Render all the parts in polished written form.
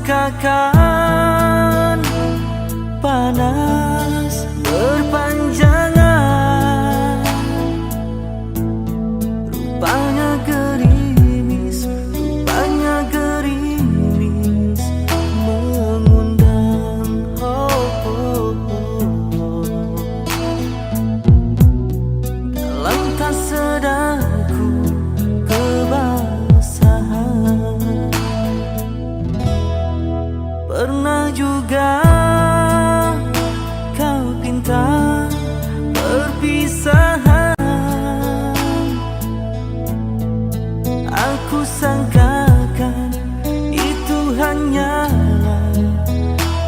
sangkakan panas berpanjangan, rupanya gerimis, rupanya gerimis mengundang. Dalam tak sadarku kebasahan. Pernah juga kau pinta perpisahan, aku sangkakan itu hanyalah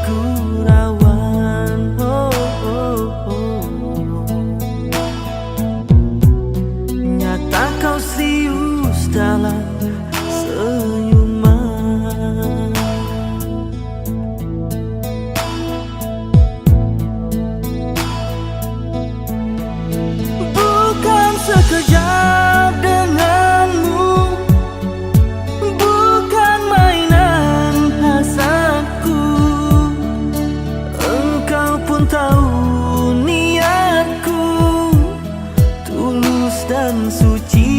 gurauan. Nyata kau serius dalam senyuman. Bukan sekejap denganmu, bukan mainan hasadku. Engkau pun tahu niatku tulus dan suci.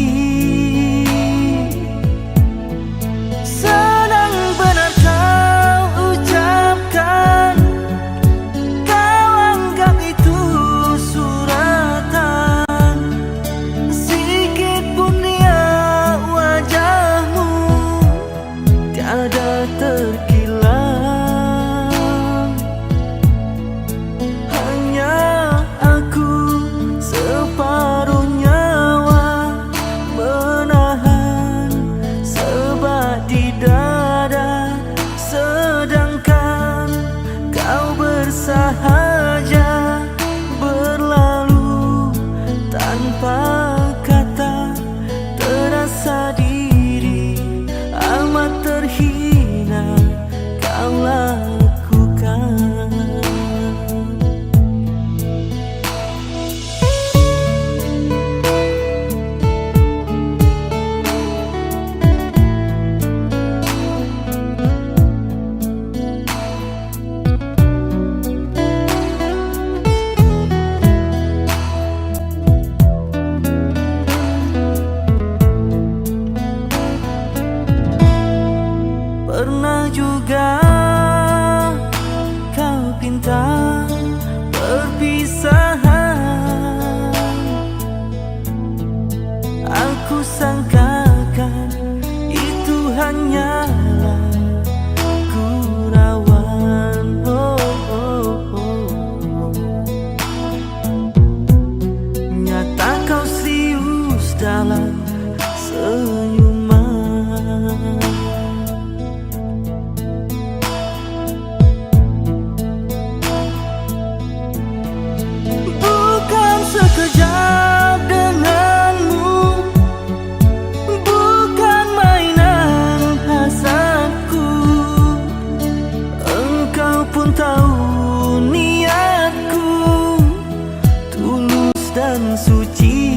Senang benar kau ucapkan, kau anggap itu suratan. Sikit pun dia wajahmu tiada terkilang. Hanya aku separuh nyawa menahan sebat di dada, sedangkan kau bersahaja berlalu tanpa kata. Terasa diri amat terhina kau lakukan. Pernah juga kau pinta perpisahan, aku sangkakan itu hanyalah gurauan. Nyata kau serius dalam senyuman. Bukan sekejap denganmu, bukan mainan hasadku. Engkau pun tahu niatku tulus dan suci.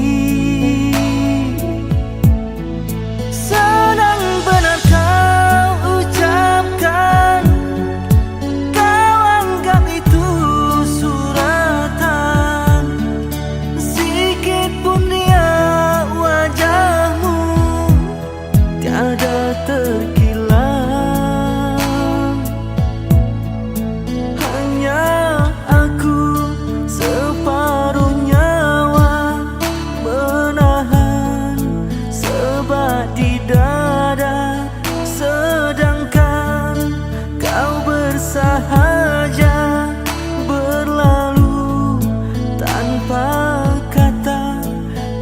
Senang benar kau ucapkan, kau anggap itu suratan. Sikit pun dia wajahmu tiada terkilang. Hanya aku separuh nyawa menahan sebat di dada, sedangkan kau bersahaja berlalu tanpa kata.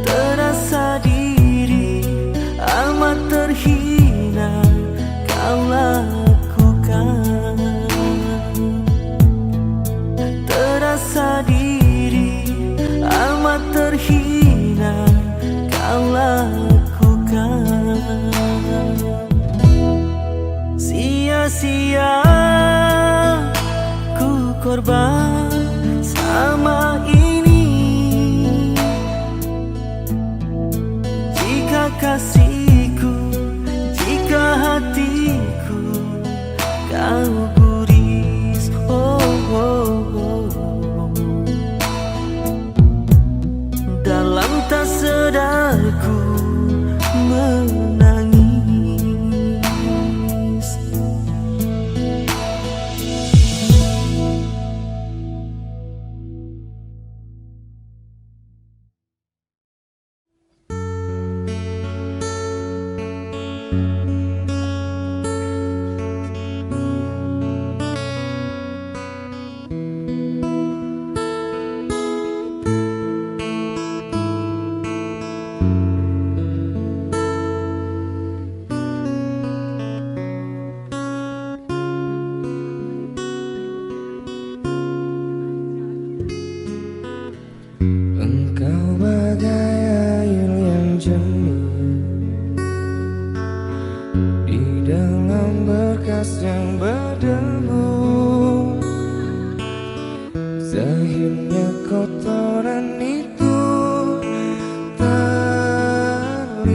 Terasa diri amat terhina kau lakukan. Terasa diri amat terhina kau lakukan. Sia-sia ku korban sama ini. Jika kasihku, jika hatiku kau Engkau bagai air yang jernih di dalam berkas yang berdebu. Zahirnya kotoran itu terlihat,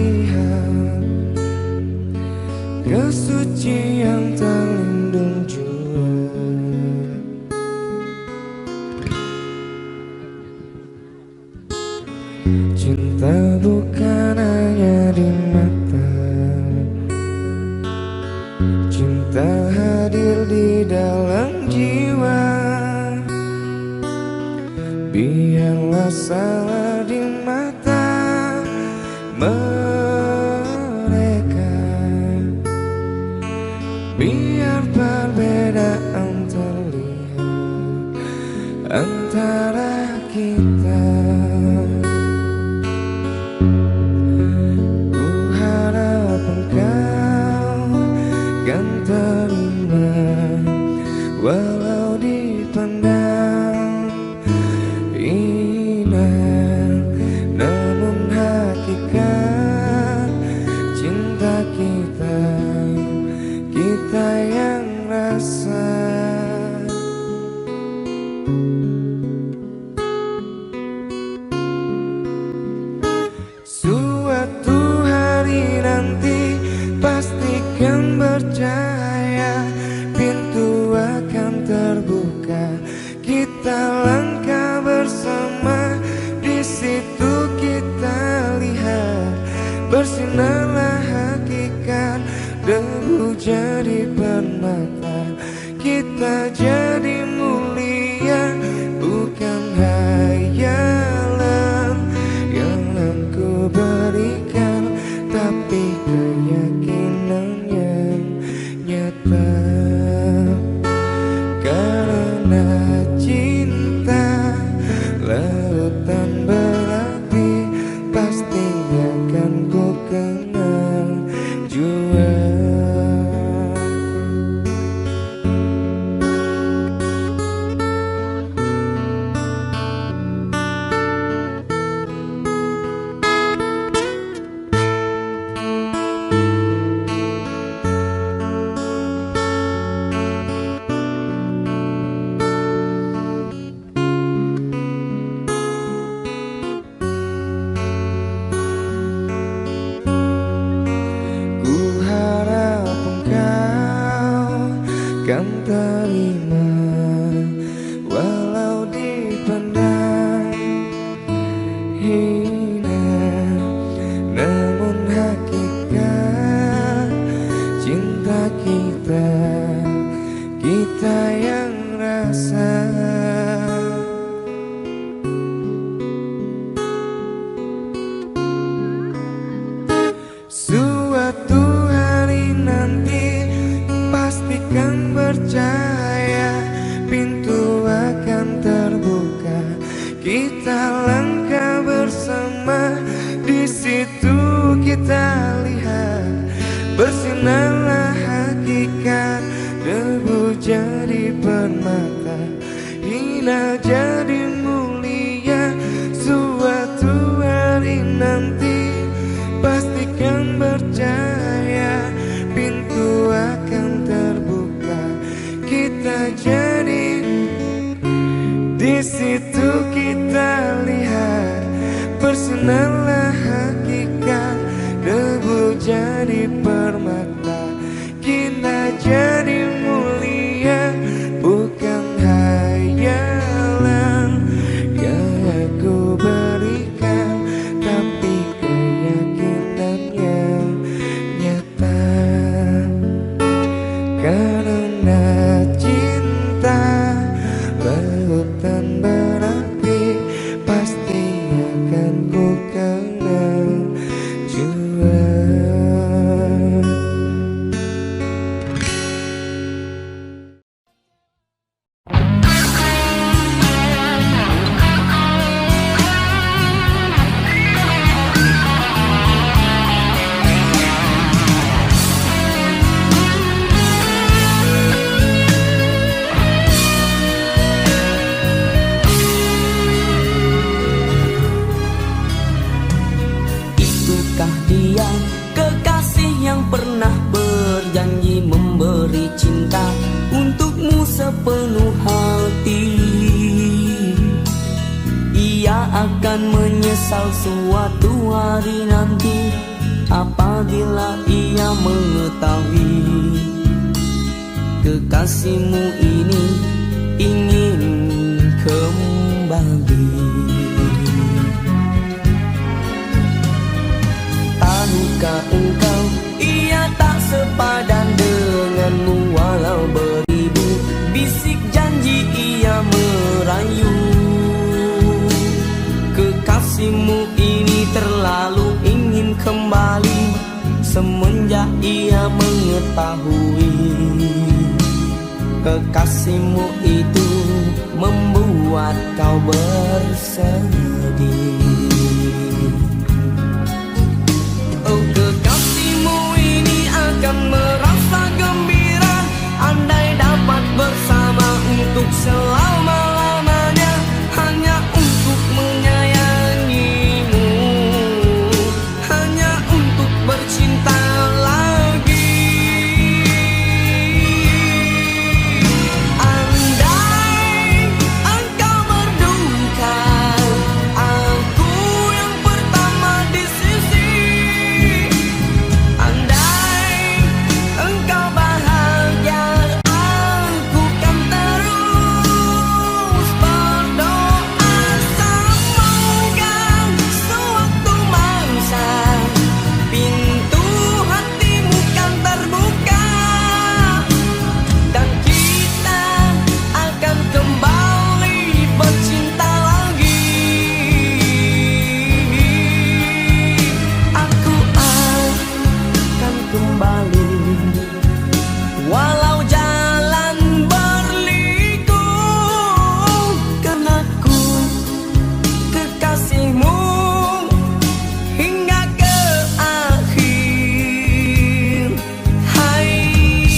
kesucian terlindung jua. Cinta bukan hanya di mata, cinta hadir di dalam jiwa. Biarlah salah di mata mereka, biar perbedaan terlihat antara kita. Terima walau dipandang indah, namun hakikat cinta kita, kita yang rasa. Suatu hari nanti pastikan percaya, pintu akan terbuka, kita langkah bersama. Di situ kita lihat bersinarlah hakikat, debu jadi permata, kita jadi mulia, bukan hayalan yang aku berikan, tapi keyakinan yang nyata. Karena cinta lautan berapi, pasti akan ku kenal jua. Kan terima walau dipandang hina, namun hakikat cinta kita, kita yang rasa. Suatu hari nanti pastikan percaya, pintu akan terbuka, kita langkah bersama. Di situ kita lihat bersinarlah hakikat, debu jadi permata, hina jadi mulia. Suatu hari nanti pastikan percaya, pintu akan terbuka, kita jadi. Di situ kita lihat bersinarlah hakikat, debu jadi permata, kita jadi mulia, bukan hayalan yang aku berikan, tapi keyakinan yang nyata. Karena cinta lautan berapi, pasti akan ku Itukah dia kekasih yang pernah berjanji memberi cinta untukmu sepenuh hati. Ia akan menyesal suatu hari nanti apabila ia mengetahui kekasihmu ini ingin kembali. Tahukah engkau ia tak sepadan denganmu, walau beribu bisik janji ia merayu. Kekasihmu ini terlalu ingin kembali semenjak ia mengetahui kekasihmu itu membuat kau bersedih. Oh, kekasihmu ini akan merasa gembira andai dapat bersama untuk selama-lamanya, hanya untuk menyayangimu, hanya untuk bercinta lagi. Andai engkau berduka, aku yang pertama di sisi. Andai engkau bahagia, aku kan terus berdoa. Semoga sewaktu mangsa pintu hatimu kan terbuka dan kita akan kembali bercinta lagi. Aku akan kembali walau jalan berliku, karena ku kekasihmu hingga ke akhir hayat.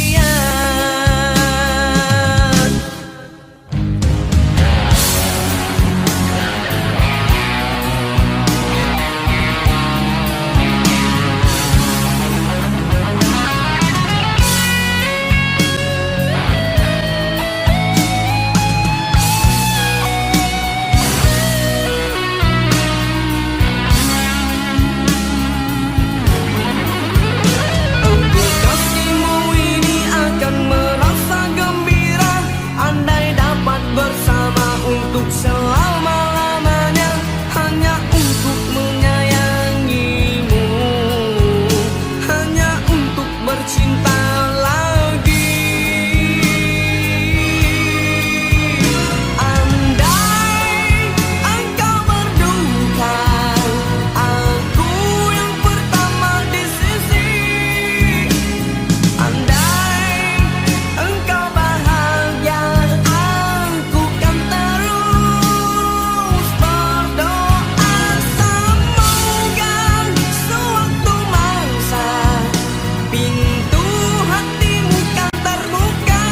Oh, kekasihmu ini akan merasa gembira andai dapat bersama untuk selama-lamanya, hanya untuk menyayangimu, hanya untuk bercinta lagi. Andai engkau berduka, aku yang pertama di sisi. Andai engkau bahagia, aku kan terus berdoa. Semoga sewaktu mangsa pintu hatimu kan terbuka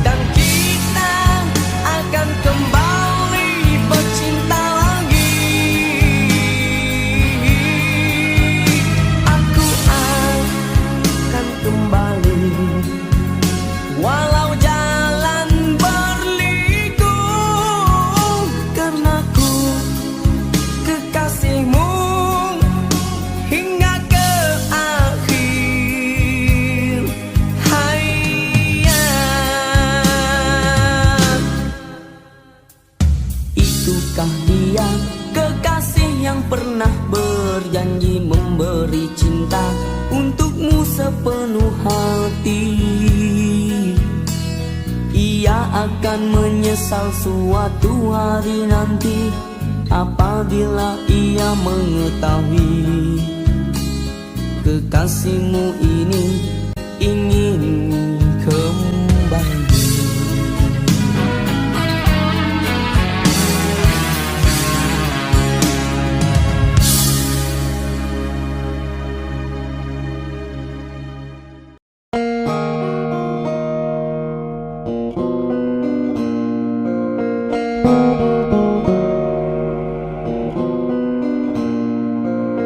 dan kita akan kembali bercinta lagi. Aku akan kembali walau jalan berliku, karena ku kekasihmu hingga ke akhir hayat. Itukah dia kekasih yang pernah berjanji memberi cinta untukmu sepenuh hati. Ia akan menyesal suatu hari nanti apabila ia mengetahui kekasihmu ini ingin kembali. Ku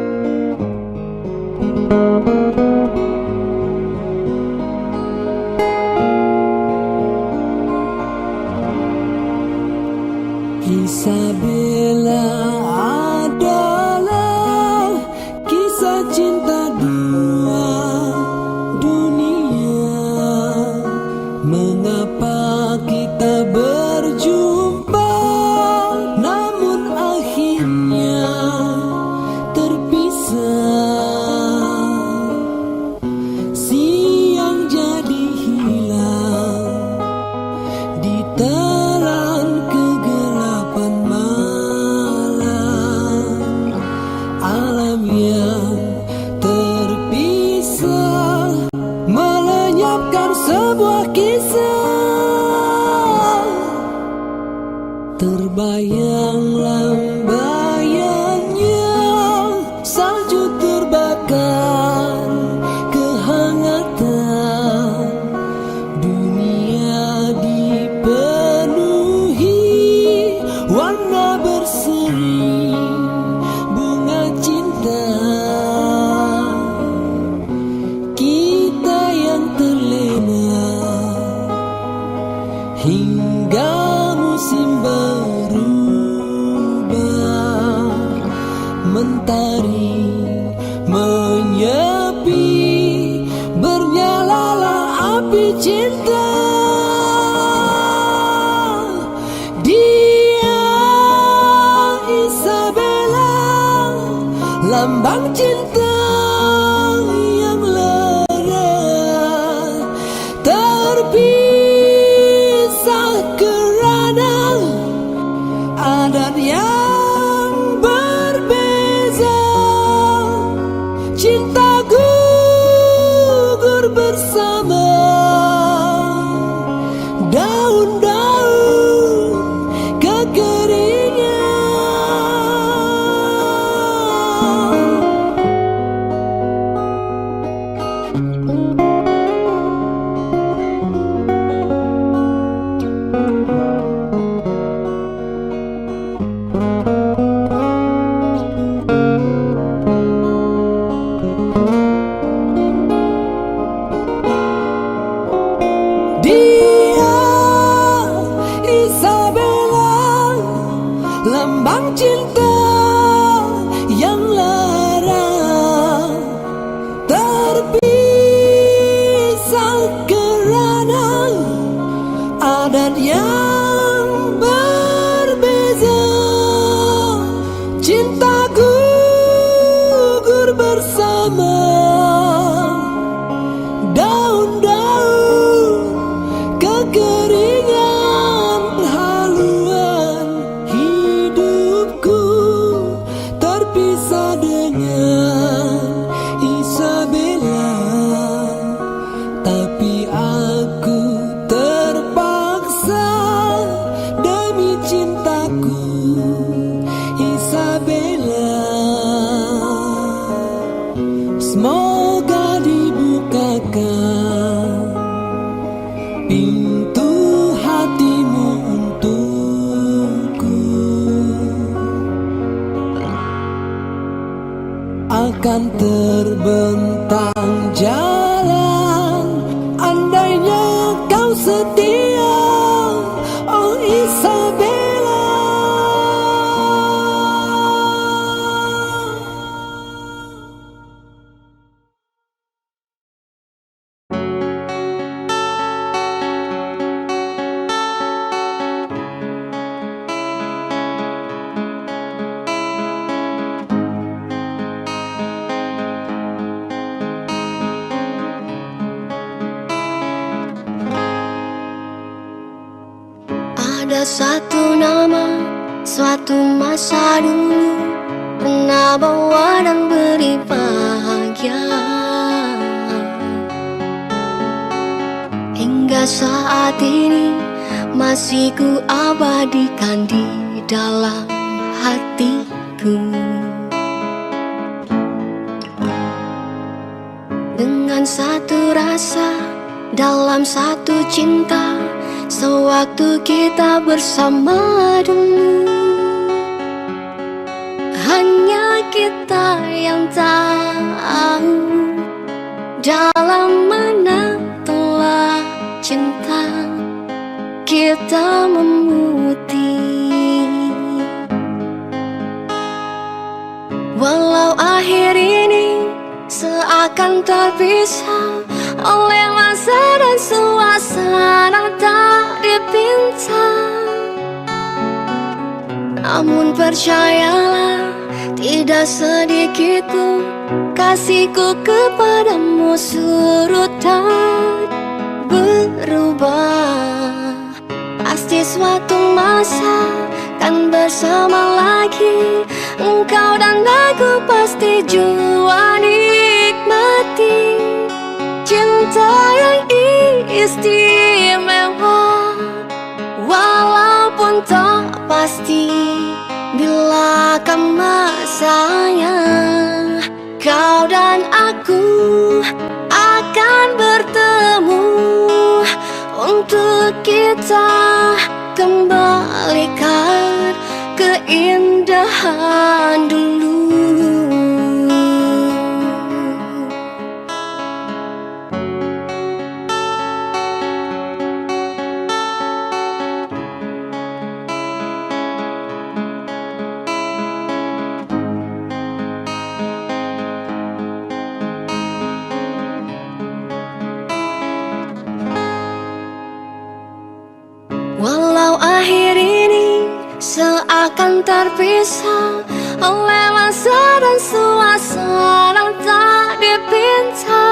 malam yang terpisah melenyapkan sebuah kisah. Terbayang lambayanya salju terbakar kehangatan. Dunia dipenuhi warna berseri bunga cinta. Kita yang terlena hingga musim berubah, mentari menyepi, bernyalalah api cinta. Dia Isabella, lambang cinta yang lara, terpisah kerana adat yang berbeza. Cinta gugur bersama daun-daun kekeringan. Dia Isabella, lambang cinta yang lara, terpisah kerana adat yang berbeza. Cinta gugur bersama daun-daun kekeringan. Haluan hidupku terpisah dengan Isabella, tapi aku terpaksa demi cintaku Isabella. Semoga dibukakan pintu hatimu untukku. Akan terbentang jalan andainya kau setia, oh Isabella. Ada satu nama, suatu masa dulu pernah bawa dan beri bahagia. Hingga saat ini masih ku abadikan di dalam hatiku. Dengan satu rasa dalam satu cinta, sewaktu kita bersama dulu, hanya kita yang tahu dalam mana telah cinta kita memutih. Walau akhir ini seakan terpisah oleh masa dan suasana tak dipinta, namun percayalah tidak sedikit pun kasihku kepadamu surut tak berubah. Pasti suatu masa kan bersama lagi, engkau dan aku pasti jua nikmati cinta yang istimewa, walaupun tak pasti bila kan masanya kau dan aku akan bertemu untuk kita kembalikan keindahan dulu. Walau akhir ini seakan terpisah oleh masa dan suasana tak dipinta,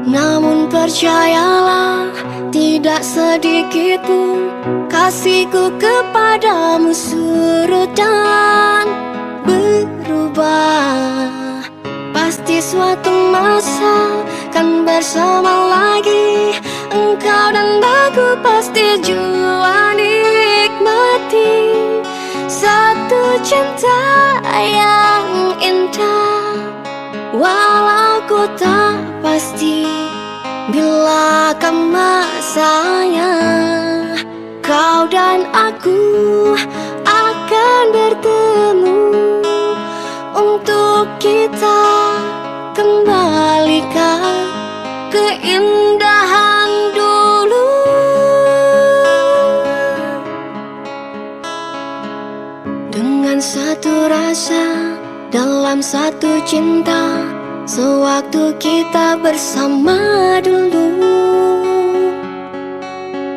namun percayalah tidak sedikit pun kasihku kepadamu surut dan berubah. Pasti suatu masa kan bersama lagi, engkau dan aku pasti jua nikmati satu cinta yang indah, walau ku tak pasti bila kan masanya kau dan aku akan bertemu untuk kita kembalikan keindahan dulu. Dengan satu rasa dalam satu cinta, sewaktu kita bersama dulu,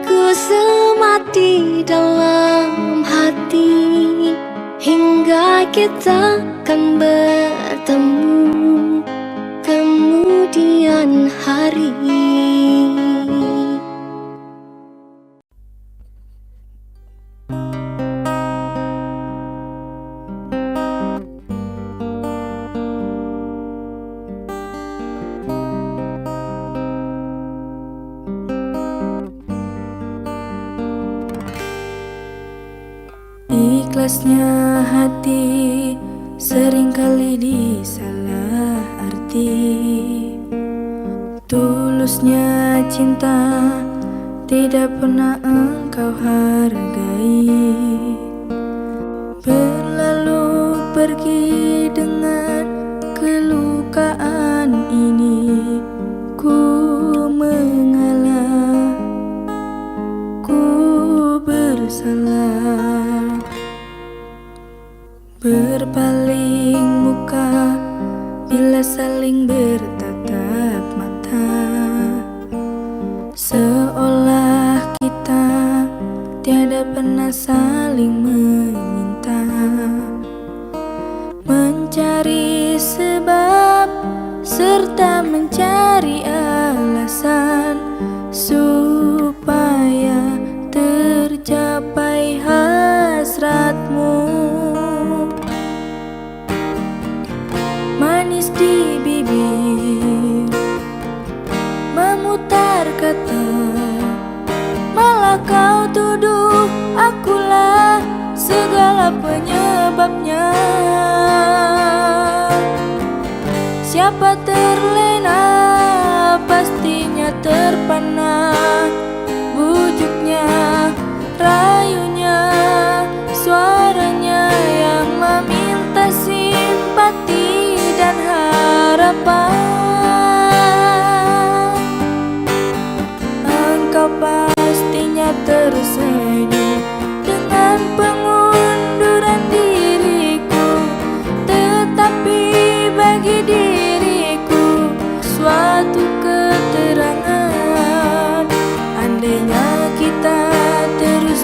ku semati dalam hati hingga kita kan bertemu kemudian hari. Ikhlasnya hati seringkali disalah arti, tulusnya cinta tidak pernah engkau hargai. Berlalu pergi dengan kelukaan ini, ku mengalah, ku bersalah. Berpaling muka bila saling bertatap mata, seolah kita tiada pernah saling meminta. Mencari sebab serta mencari alasan supaya tercapai hasratmu. Manis di bibir memutar kata, malah kau tuduh akulah segala penyebabnya. Siapa terlena pastinya terpana, bujuknya, rayunya, suaranya yang meminta simpati dan harapan. Engkau pastinya tersenyum dengan pengunduran diriku, tetapi bagi diriku suatu keterangan. Andainya kita terus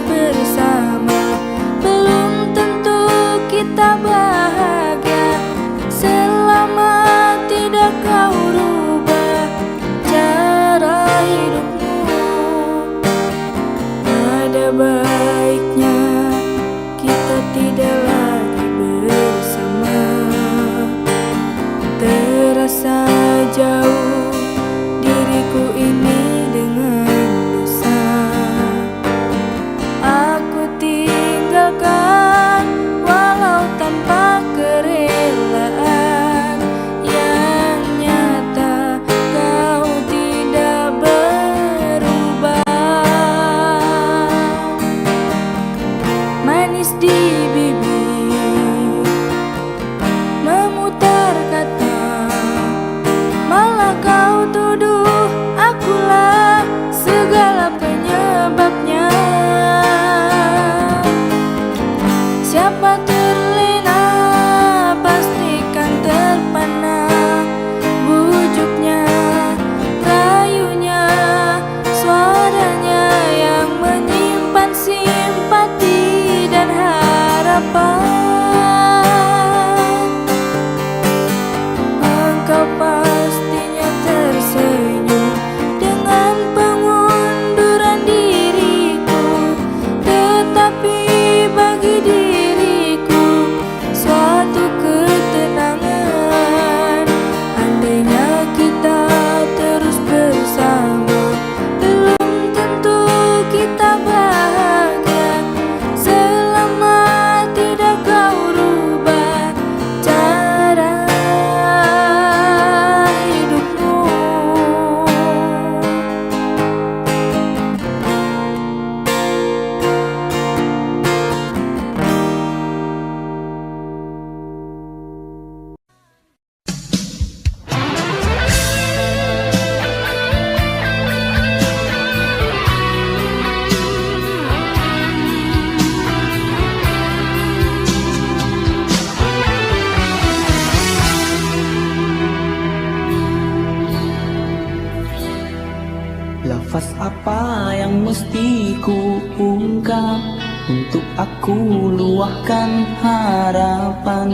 ungkap, untuk aku luahkan harapan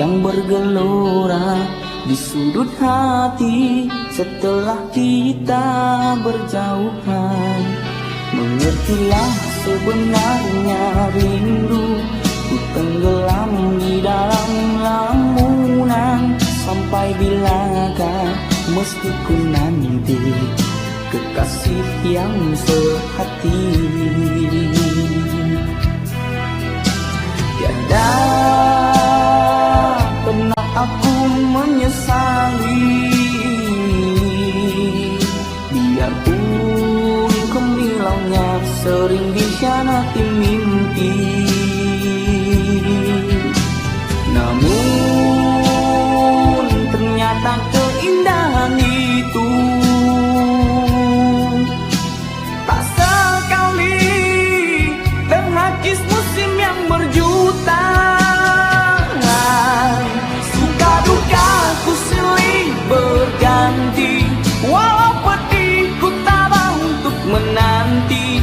yang bergelora di sudut hati setelah kita berjauhan. Mengertilah sebenarnya rindu, ku tenggelam di dalam lamunan. Sampai bilakah mesti ku nanti kekasih yang sehati. Tiada pernah aku menyesali, biarpun kemilaunya sering dikhianati mimpi. Namun ternyata keindahan itu tak sekali terhakis musim yang berjuta. Suka duka ku silih berganti, walau pedih ku tabah untuk menanti.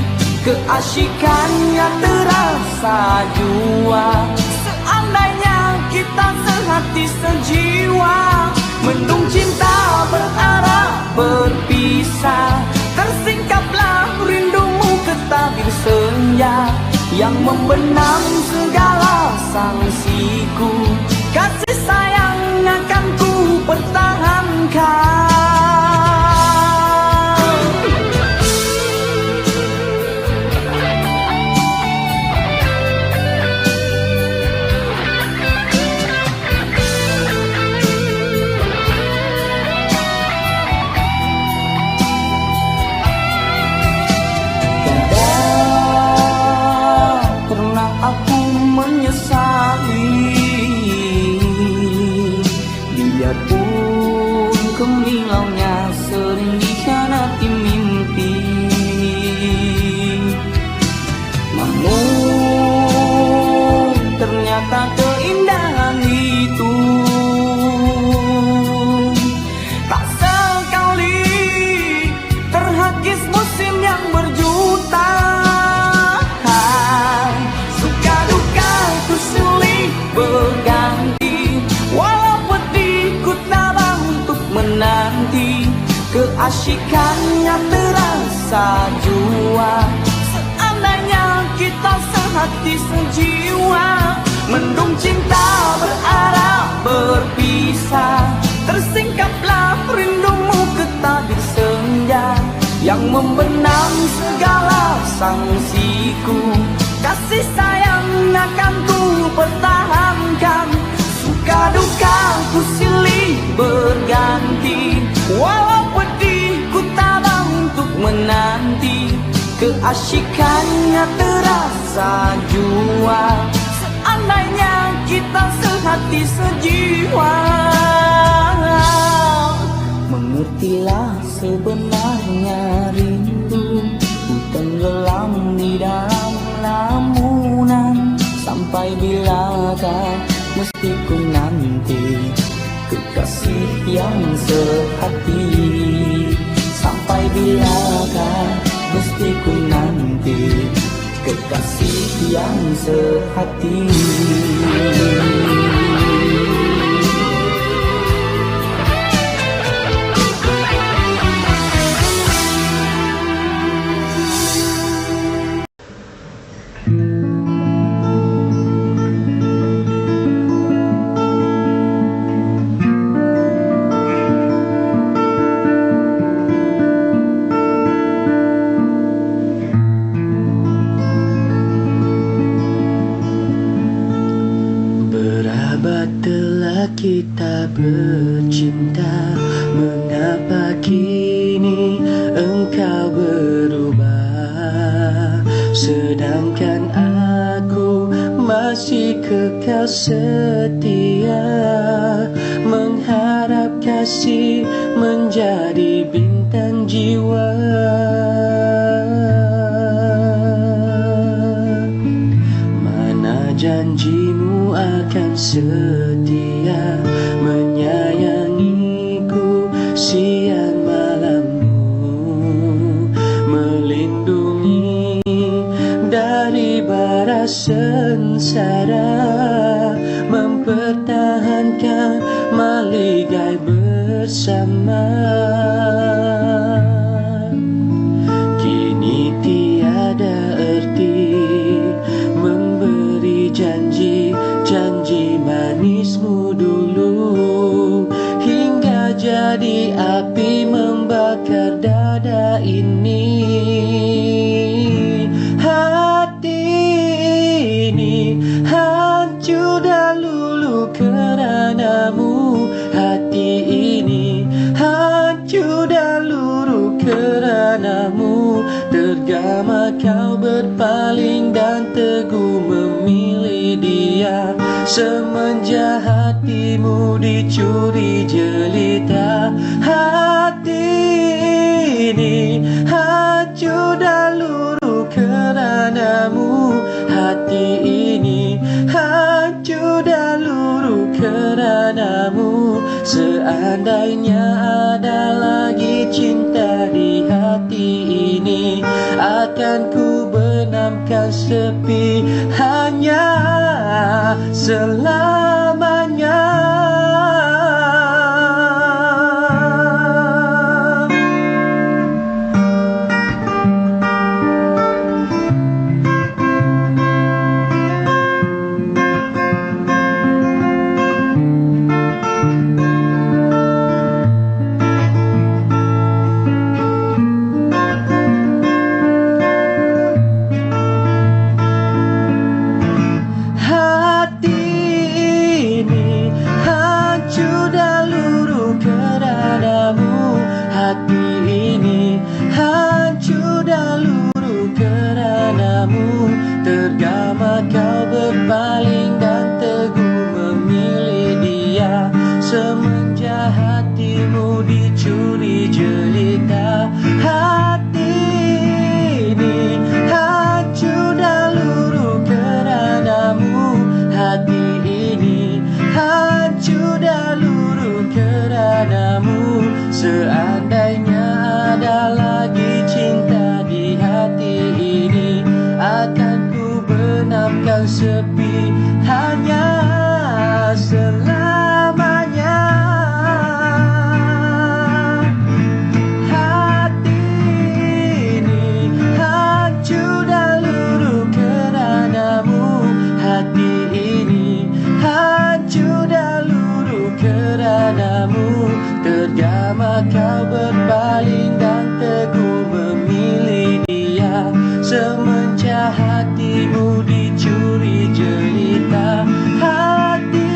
Keasyikannya terasa jua, seandainya kita sehati sejiwa. Mendung cinta berarah berpisah, tersingkaplah rindumu ke tabir senja yang membenam segala sangsiku. Kasih sayang akan ku pertahankan. Aku menyesali, biarpun kemilaunya sering dikhianati mimpi. Namun ternyata keindahan itu tak sekali terhakis musim yang berjuta. Berganti, walau pedih ku tabah untuk menanti. Keasyikannya terasa jua, seandainya kita sehati sejiwa. Mendung cinta berarah berpisah, tersingkaplah rindumu ke tabir senja yang membenam segala sangsiku. Kasih sayang akan ku pertahankan, suka duka ku silih berganti. Walau pedih ku tabah untuk menanti. Keasyikannya terasa jua, seandainya kita sehati sejiwa. Mengertilah sebenarnya rindu, ku tenggelam di dalam lamunan. Sampai bilakah mesti ku nanti kekasih yang sehati. Sampai bilakah mesti ku nanti kekasih yang sehati. Kita bercinta, mengapa kini engkau berubah? Sedangkan aku masih kekal setia, mengharap kasih menjadi bintang jiwa. Mana janjimu akan setia menyayangiku siang malammu, melindungi dan sengsara, mempertahankan maligai bersama. Kini tiada erti memberi janji manismu dulu, hingga jadi api membakar dada ini. Hati ini hancur dan luluh keranamu. Hati ini hancur dan luruh keranamu. Tergama kau berpaling dan teguh memilih dia, semenjak hatimu dicuri jelita. Hati ini hancur dan luruh keranamu. Hati ini hancur dan luruh keranamu. Seandainya ada lagi cinta di hati ini, akan ku benamkan sepi hanya selamanya. Tergama kau berpaling dan teguh memilih dia, semenjak hatimu dicuri jelita. Hati ini hancur dan luruh keranamu. Hati ini hancur dan luruh keranamu. Seandainya ada lagi cinta di hati ini, akan ku benamkan sepi hanya selamanya. Hati ini hancur dan luruh keranamu. Hati ini hancur dan luruh keranamu. Tergama kau berpaling dan teguh memilih dia, semenjak hatimu dicuri jelita. Hati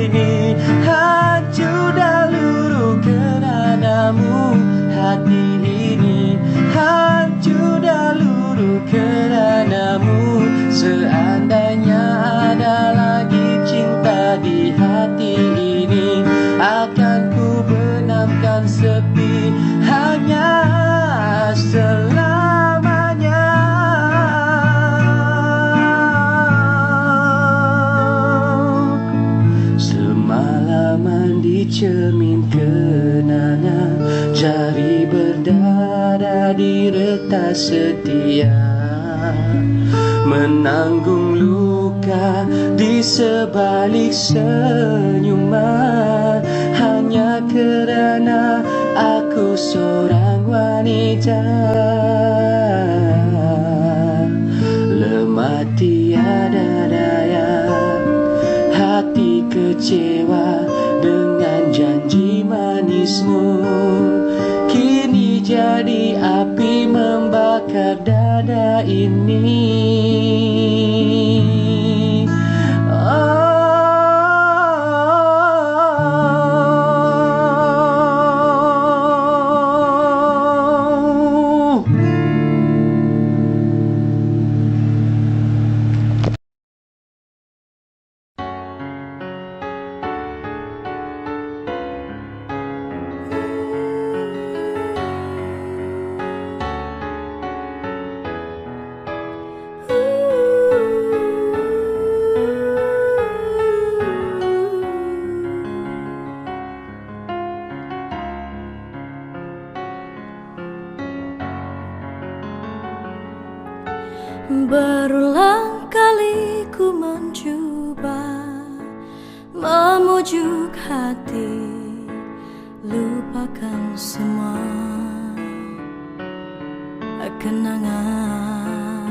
ini hancur dan luruh keranamu. Hati ini hancur dan luruh keranamu. Seandainya ada lagi cinta di hati ini, akan ku benamkan sepi hanya selamanya. Semalaman di cermin kenangan, jari berdarah di retas setia, menanggung luka di sebalik senyuman, hanya kerana aku seorang wanita. Lemah tiada daya, hati kecewa dengan janji manismu. Kini jadi api membakar dada ini. Berulang mencoba memujuk hati, lupakan semua kenangan.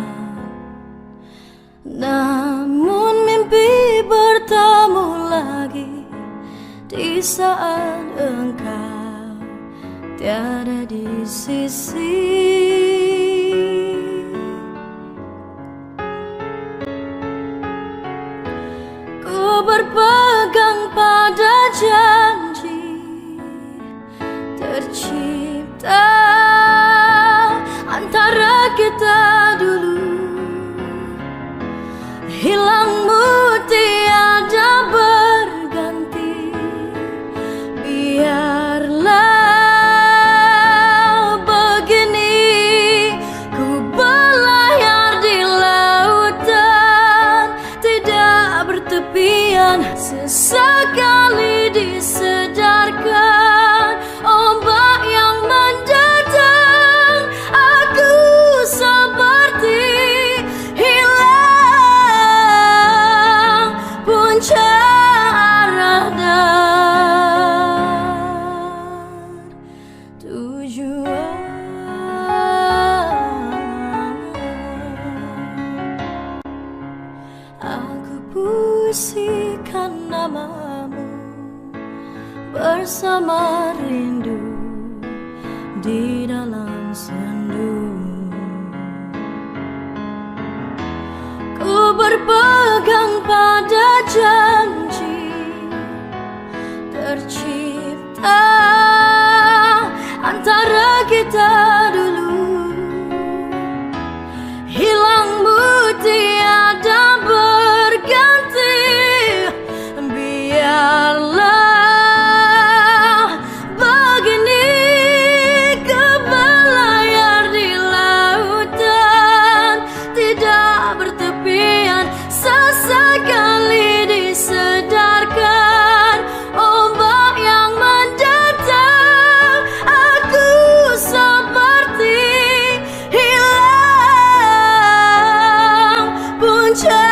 Namun mimpi bertemu lagi di saat engkau tiada di sisi. Ku berpegang pada janji tercipta antara kita dulu. Hilangmu tiada berganti, biarlah begini. Ku berlayar di lautan tidak bertepian, sesekali disedarkan ombak yang mendatang. Aku seperti hilang punca arah dan tujuan. Aku puisikan namamu bersama rindu di dalam sendu. Ku berpegang pada janji tercipta antara kita dulu. Hilangmu tiada berganti, biarlah begini. Ku berlayar di lautan tidak bertepian, sesekali disedarkan ombak yang mendatang. Aku seperti hilang punca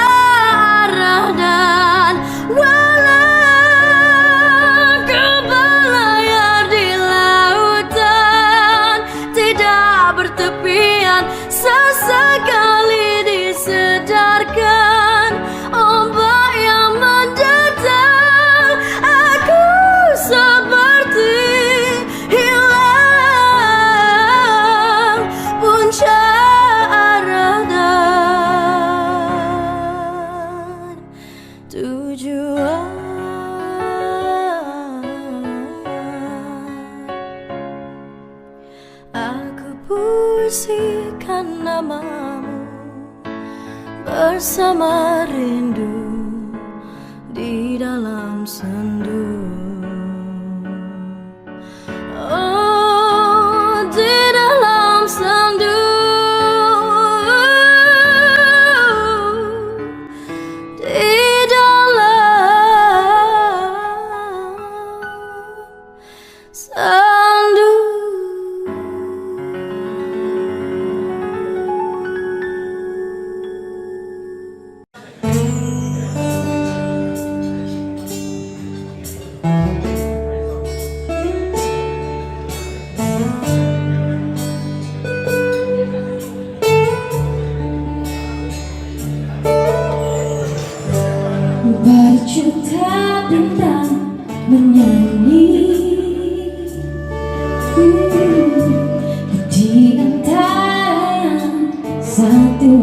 arah dan walau ku berlayar di lautan tidak bertepian, sesekali disedarkan ombak yang mendatang. Aku seperti hilang punca arah dan tujuan. Aku puisikan namamu bersama rindu di dalam sendu. Oh, di dalam sendu, di dalam sendu. Berjuta bintang menyanyi di antara yang satu.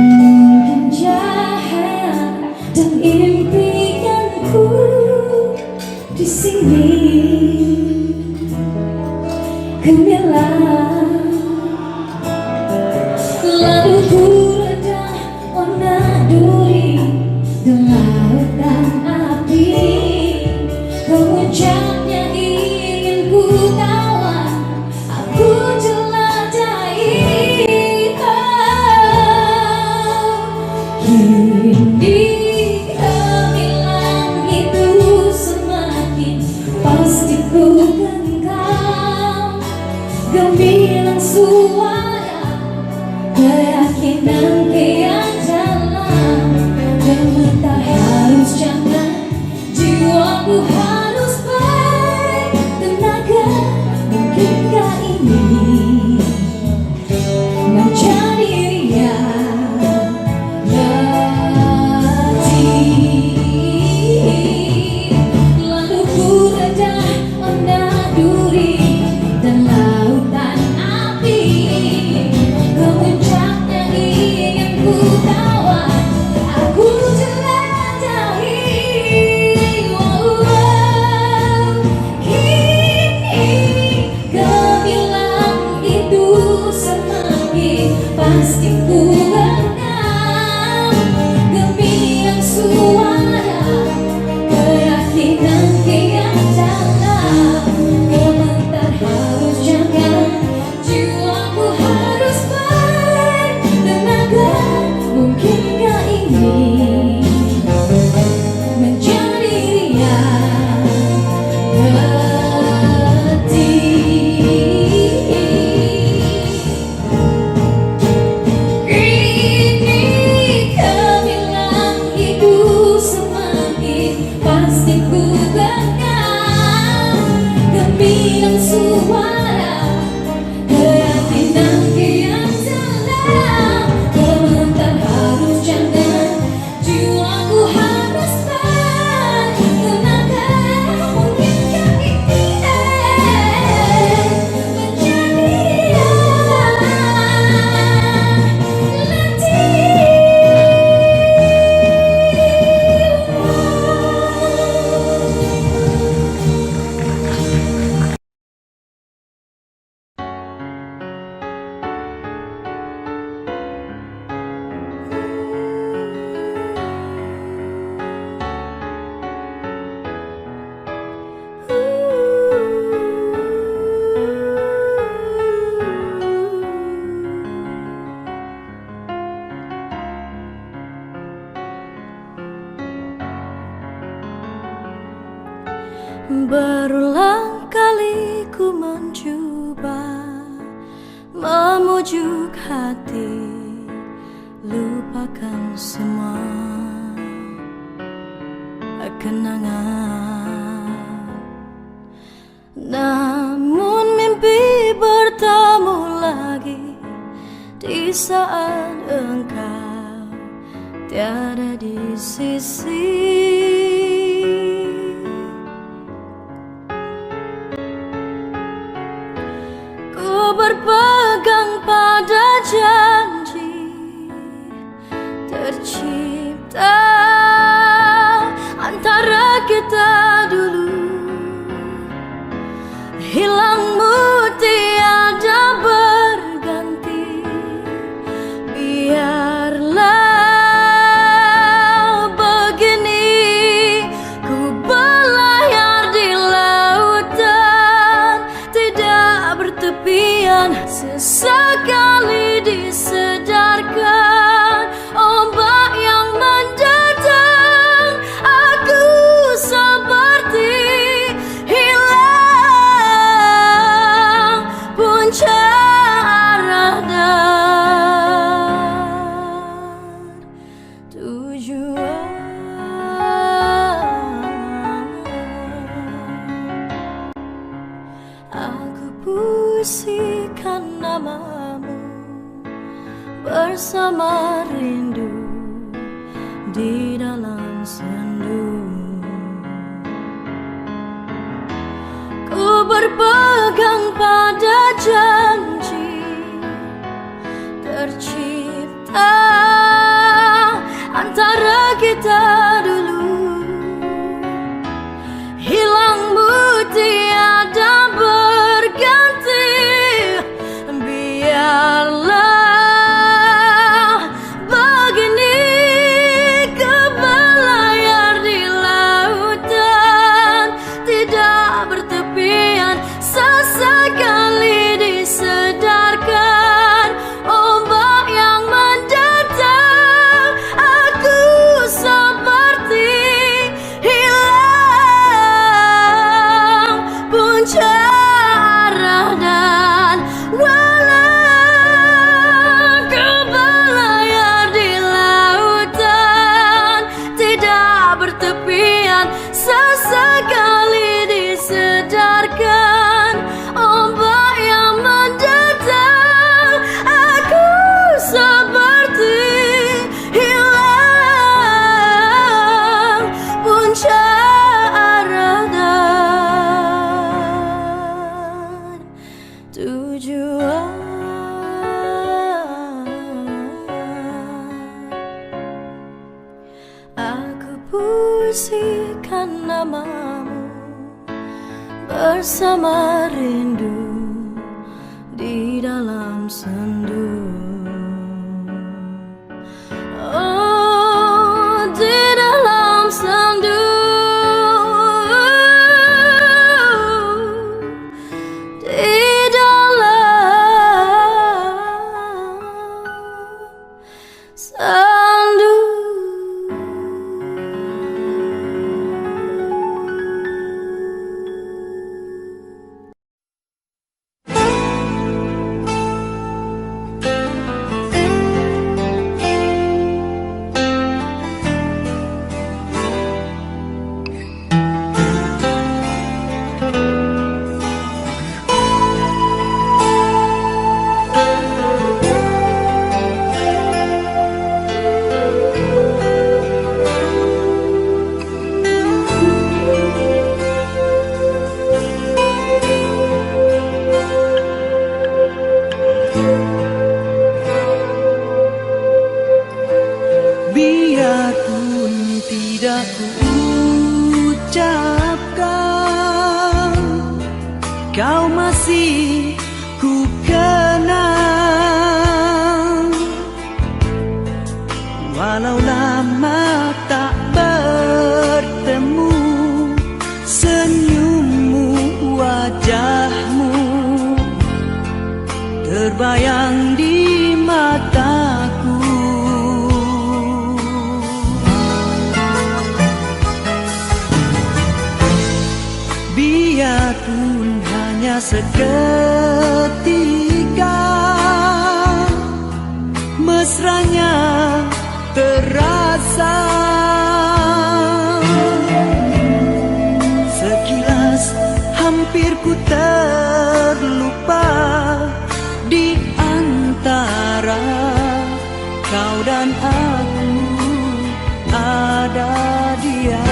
Mungkin cahaya dan impianku di sini gemilang. Lalu ku redam warna duri di lautan api. Puncaknya ingin ku tawan, aku jelajahi. Kini gemilang itu semakin pasti ku genggam. Gemilang suara teriak ini menjadi riang hati. Kini kau bilang hidup semakin pasti ku genggam gemilang suara keyakinan kian dalam. Komentar harus jangan, jiwaku harus tenangkan. Mungkinkah ini menjadi Berulang kali ku mencoba memujuk hati, lupakan semua kenangan. Namun mimpi bertemu lagi di saat engkau tiada di sisi. Berpegang pada janji tercipta antara kita dulu, hilangmu tiada berganti. Biarlah begini ku berlayar di lautan tidak bertepian. Sesekali disedarkan ombak yang mendatang, aku seperti hilang punca arah dan tujuan. Aku puisikan namamu bersama rindu di dalam sendu. Ku berpegang pada janji tercipta antara kita dulu, hilangmu tiada berganti. Biarlah begini ku berlayar di lautan tidak bertepian. Sesekali disedarkan ombak yang mendatang, aku seperti hilang punca arah dan walau ku berlayar di lautan tidak bertepian. Sesekali disedarkan ombak yang mendatang, aku seperti hilang punca arah dan tujuan. Aku puisikan namamu bersama rindu di dalam sendu. Oh, di dalam sendu, di dalam sendu. tidak kuucapkan, kau masih ku kenang. Walau lama tak bertemu, senyummu, wajahmu terbayang di mataku. Biarpun hanya seketika, mesranya terasa. Sekilas hampir ku terlupa di antara kau dan aku ada dia.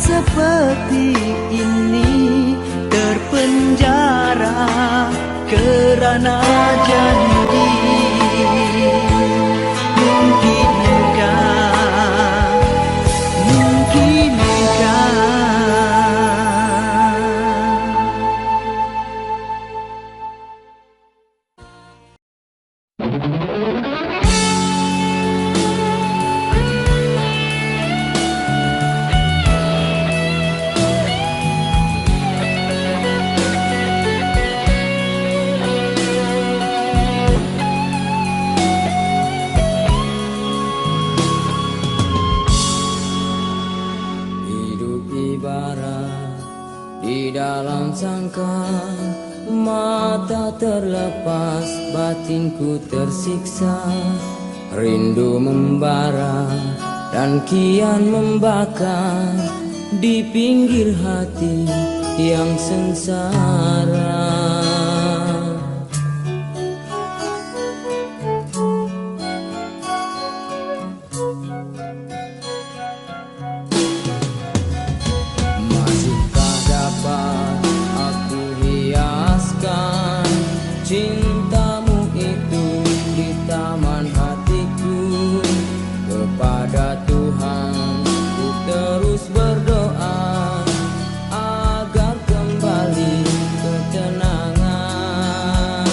Seperti ini terpenjara karena janji. Di dalam sangka mata terlepas, batinku tersiksa, rindu membara dan kian membakar di pinggir hati yang sengsara. Masihkah dapat aku hiaskan cintamu itu di taman hatiku? Kepada Tuhan ku terus berdoa agar kembali ketenangan.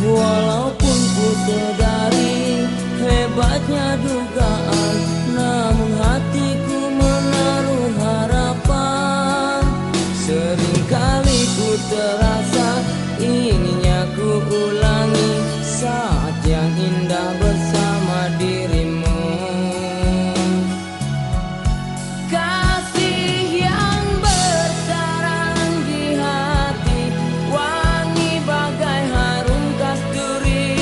Walaupun ku sadari hebatnya dugaan, namun hatiku menaruh harapan. Seringkali ku terasa inginnya ku ulangi saat yang indah bersama dirimu. Kasih yang bersarang di hati, wangi bagai harum kasturi.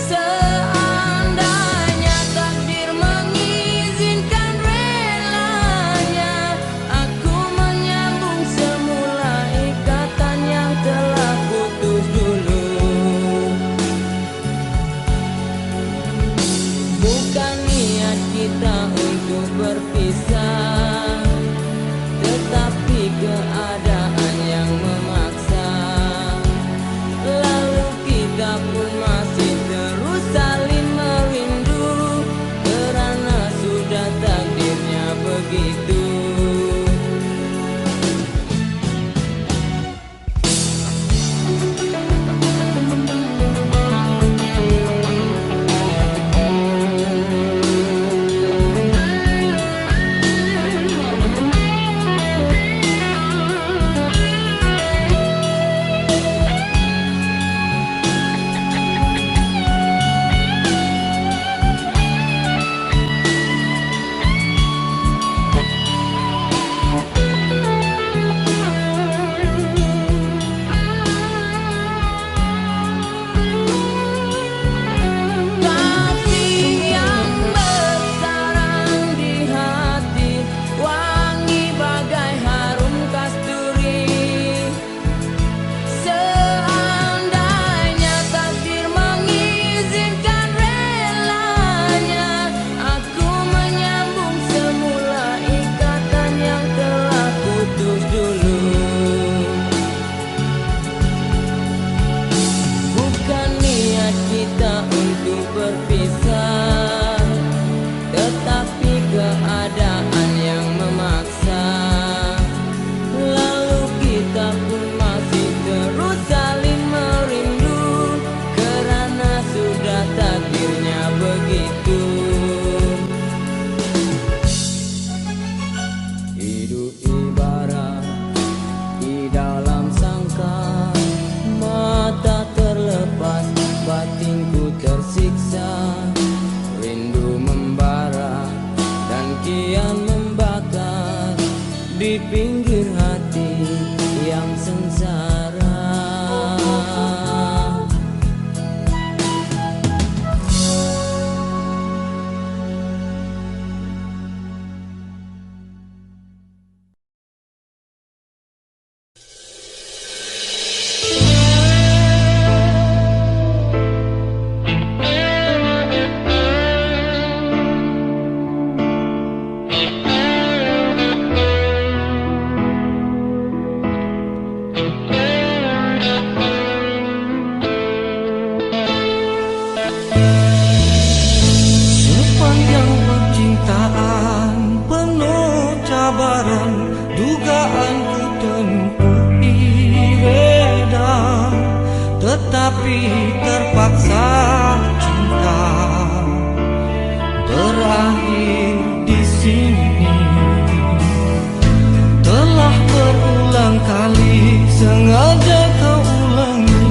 Seandainya takdir mengizinkan relanya, aku menyambung semula ikatan yang telah putus dulu. Bukan niat kita untuk berpisah, tetapi keadaan yang memaksa. Lalu kita pun masih terus saling merindu, karena sudah takdirnya begitu. Kasih yang bersarang di hati, wangi bagai harum kasturi. Seandainya takdir mengizinkan relanya, aku menyambung semula ikatan yang telah putus dulu. Bukan niat kita untuk berpisah, tetapi keadaan yang memaksa. Lalu kita pun masih terus saling merindu, karena sudah takdirnya begitu. Hidup ibarat di dalam sangka, mata terlepas, batinku tersiksa, rindu membara dan kian membakar di pinggir hati yang sengsara. Sepanjang percintaan penuh cabaran, dugaan ku tempuhi beda, tetapi terpaksa cinta berakhir di sini. Telah berulang kali sengaja kau ulangi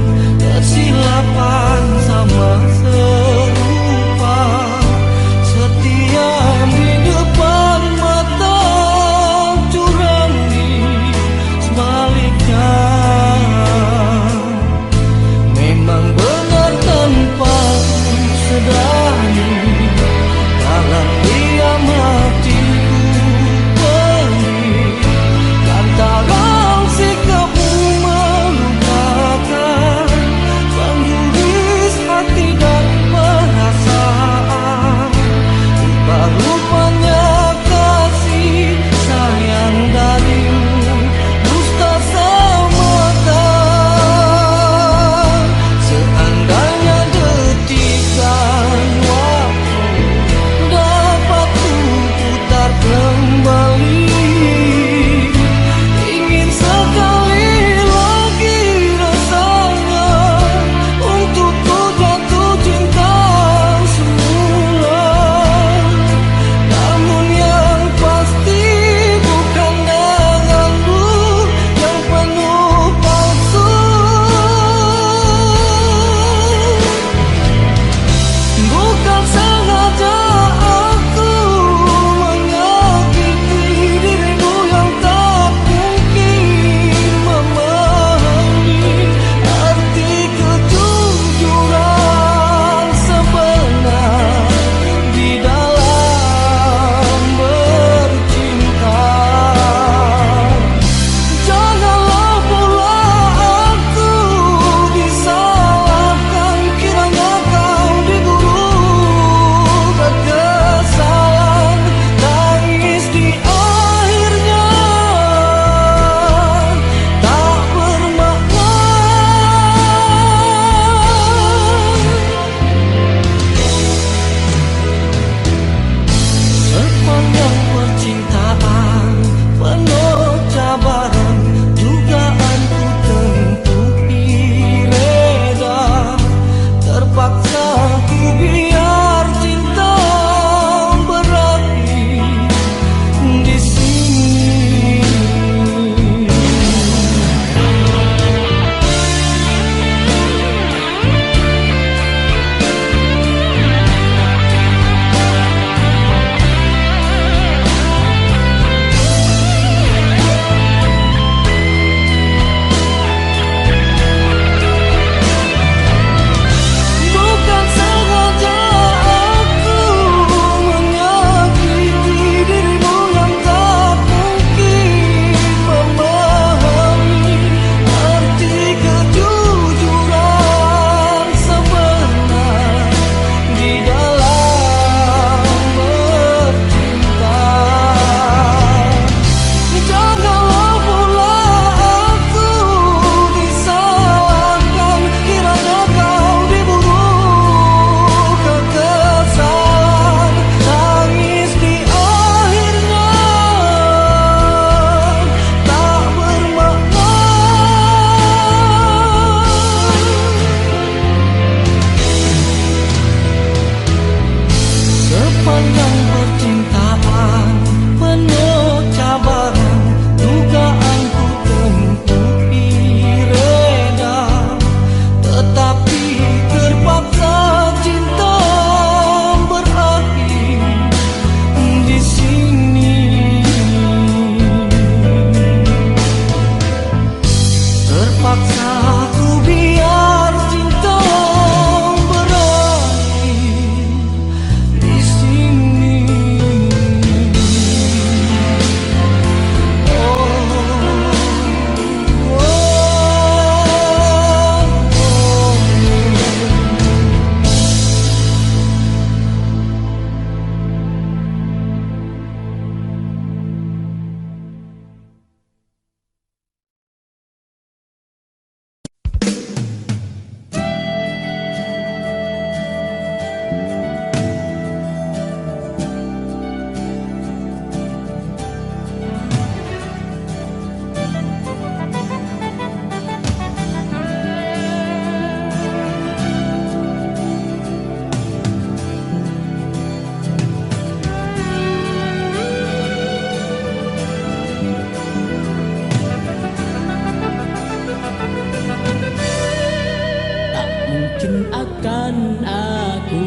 mungkin akan aku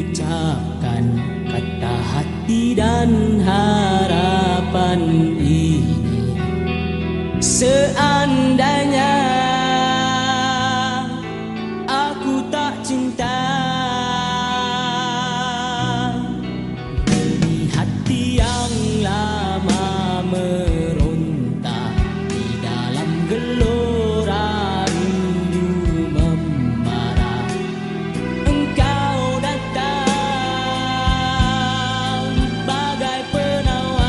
ucapkan kata hati dan harapan ini. Seandainya aku tak cinta, di hati yang lama meronta, di dalam gelora rindu membara, engkau datang bagai penawan.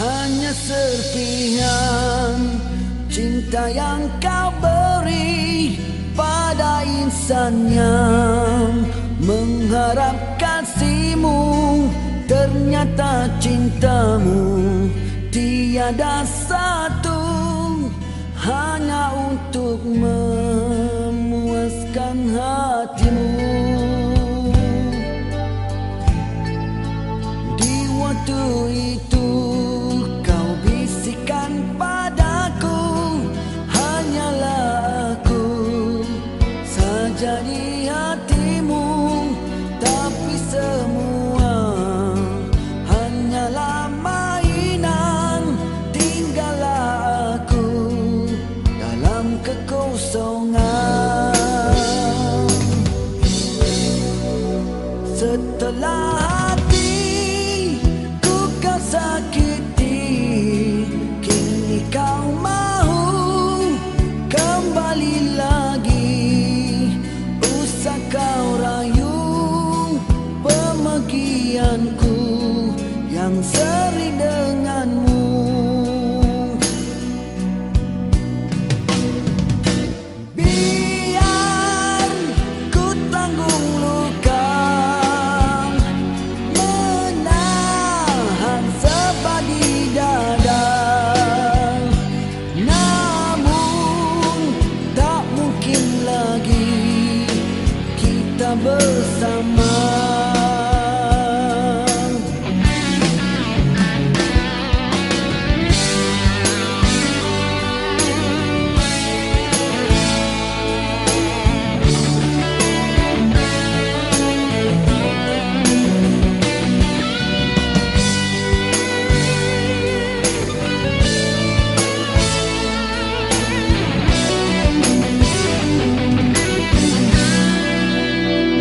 hanya serpihan cinta yang kau beri pada insan yang mengharap kasihmu. Ternyata cintamu tiada satu, hanya untuk memuaskan hatimu. Di waktu itu kau bisikan padaku, hanyalah aku saja di hatimu. Tapi semua hanyalah mainan, tinggallah aku dalam kekosongan. Setelah hatiku kau sakiti, kini kau mahu kembali lagi. Usah kau rayu pemagianku yang seri denganmu. Biar ku tanggung luka, menahan sebab di dada. Namun tak mungkin lagi kita bersama.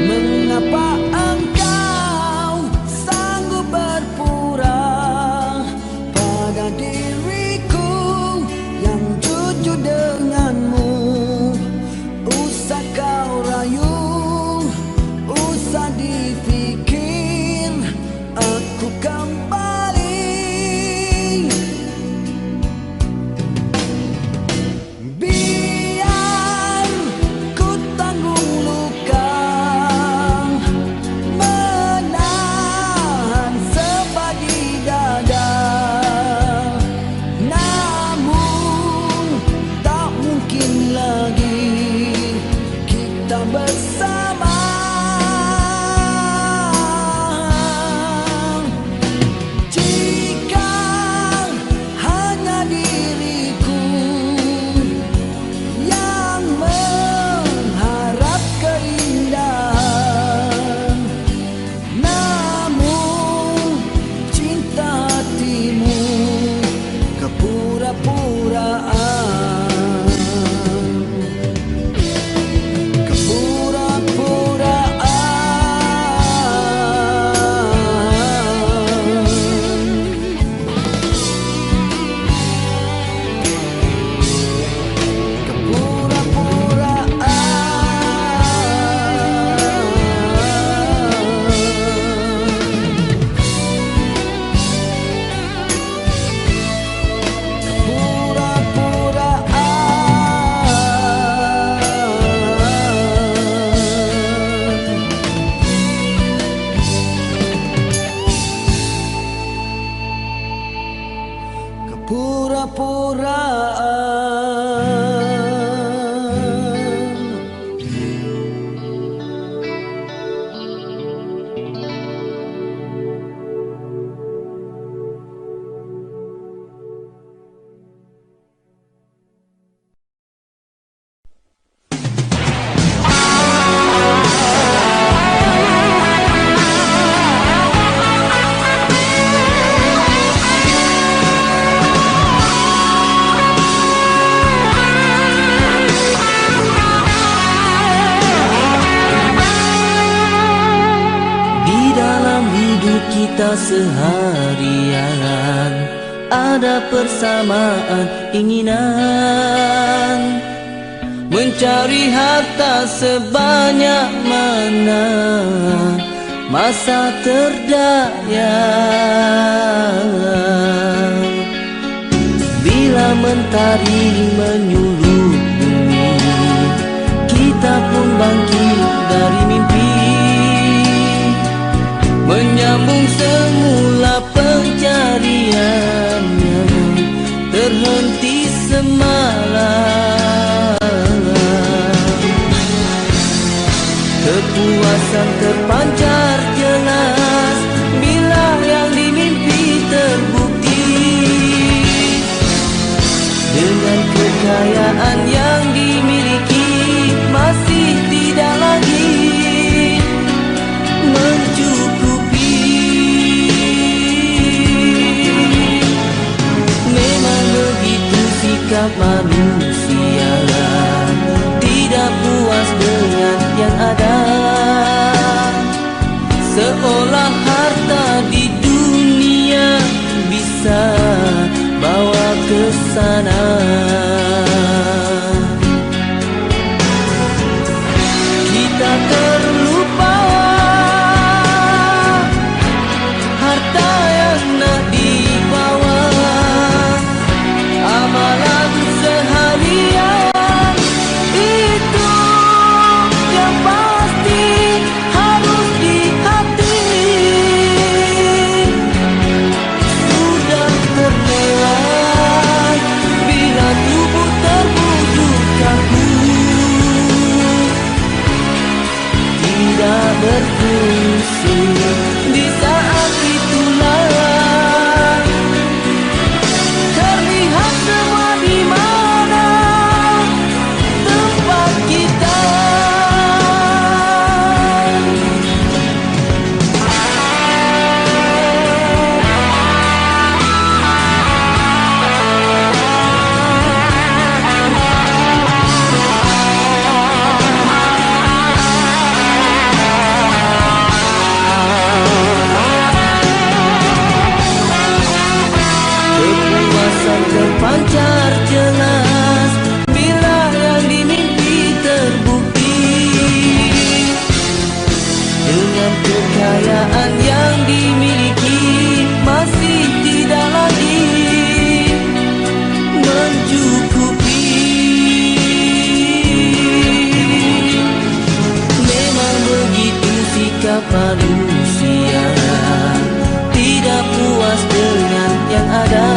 Mengapa engkau sanggup berpura pada diriku yang jujur denganmu? Usah kau rayu, usah dipikir, aku kembali. Biar ku tanggung luka, menahan sebab di dada. Namun tak mungkin lagi kita bersama. Jika hanya diriku yang mengharap keindahan, namun cinta hatimu kepura-puraan. Kita seharian ada persamaan keinginan mencari harta sebanyak mana masa terdaya. matahari menyulut bumi, kita pun bangkit dari mimpi, menyambung semula pencarian yang terhenti semalam. Kepuasan terpancar jelas bila yang dimimpi terbukti, dengan kekayaan yang dimiliki masih tidak lagi mencukupi. Memang begitu sikap manusia, tidak puas dengan yang ada, seolah harta di dunia bisa bawa ke sana. Kita terlupa harta yang nak dibawa, amalan seharian itu yang pasti harus di hati. Sudah terlewat bila tubuh terbujuk kaku, tidak berfungsi. Di saat itulah terlihat semua di mana tempat kita. Kepuasan terpancar jelas bila yang dimimpi terbukti, dengan kekayaan yang dimiliki masih tidak lagi mencukupi. Memang begitu sikap manusia, tidak puas dengan yang ada,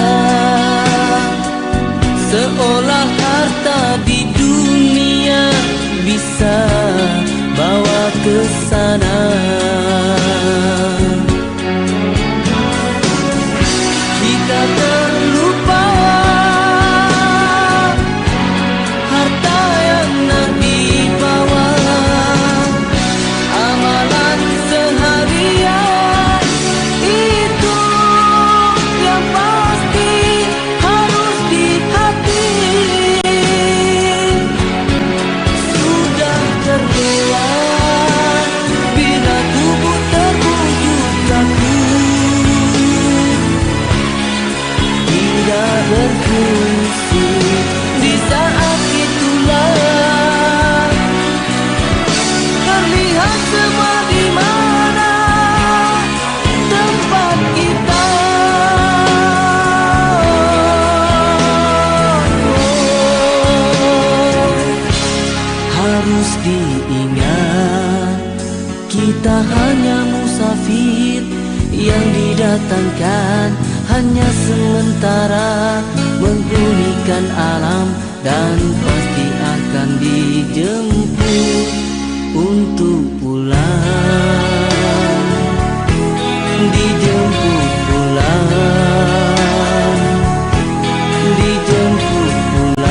seolah harta di dunia bisa bawa ke sana. Kita terlupa harta yang nak dibawa, amalan seharian itu yang pasti harus di hati. Sudah terlewat bila tubuh terbujuk kaku, tidak berfungsi. Di saat itulah terlihat semua di mana tempat kita. Harus diingat, kita hanya musafir yang didatangkan hanya sementara, menggunikan alam dan pasti akan dijemput untuk pulang, dijemput pulang, dijemput pulang.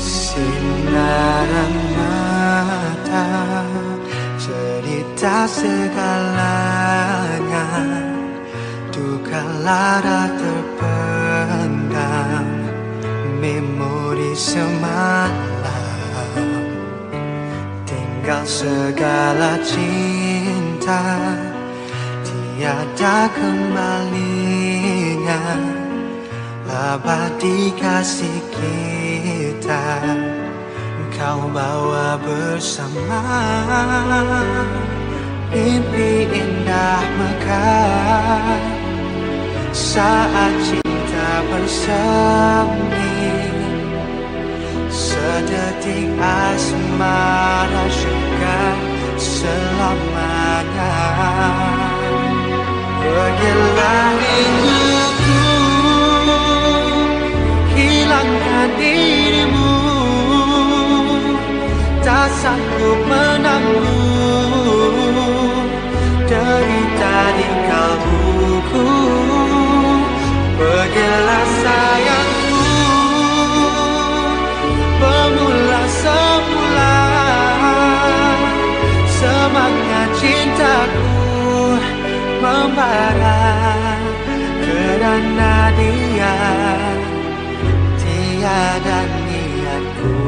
Sinaran mata cerita segalanya, duka lara terpendam, memori semalam tinggal segala cinta, tiada kembalinya, abadi kasih kita kau bawa bersama. Mimpi indah mekar saat cinta bersemi, sedetik asmara syurga selamanya. Pergilah rinduku, hilangkan dirimu, tak sanggup menanggung derita di kalbuku. Pergilah sayangku, pemula semula, semangat cintaku membara kerana dia, tiada niatku.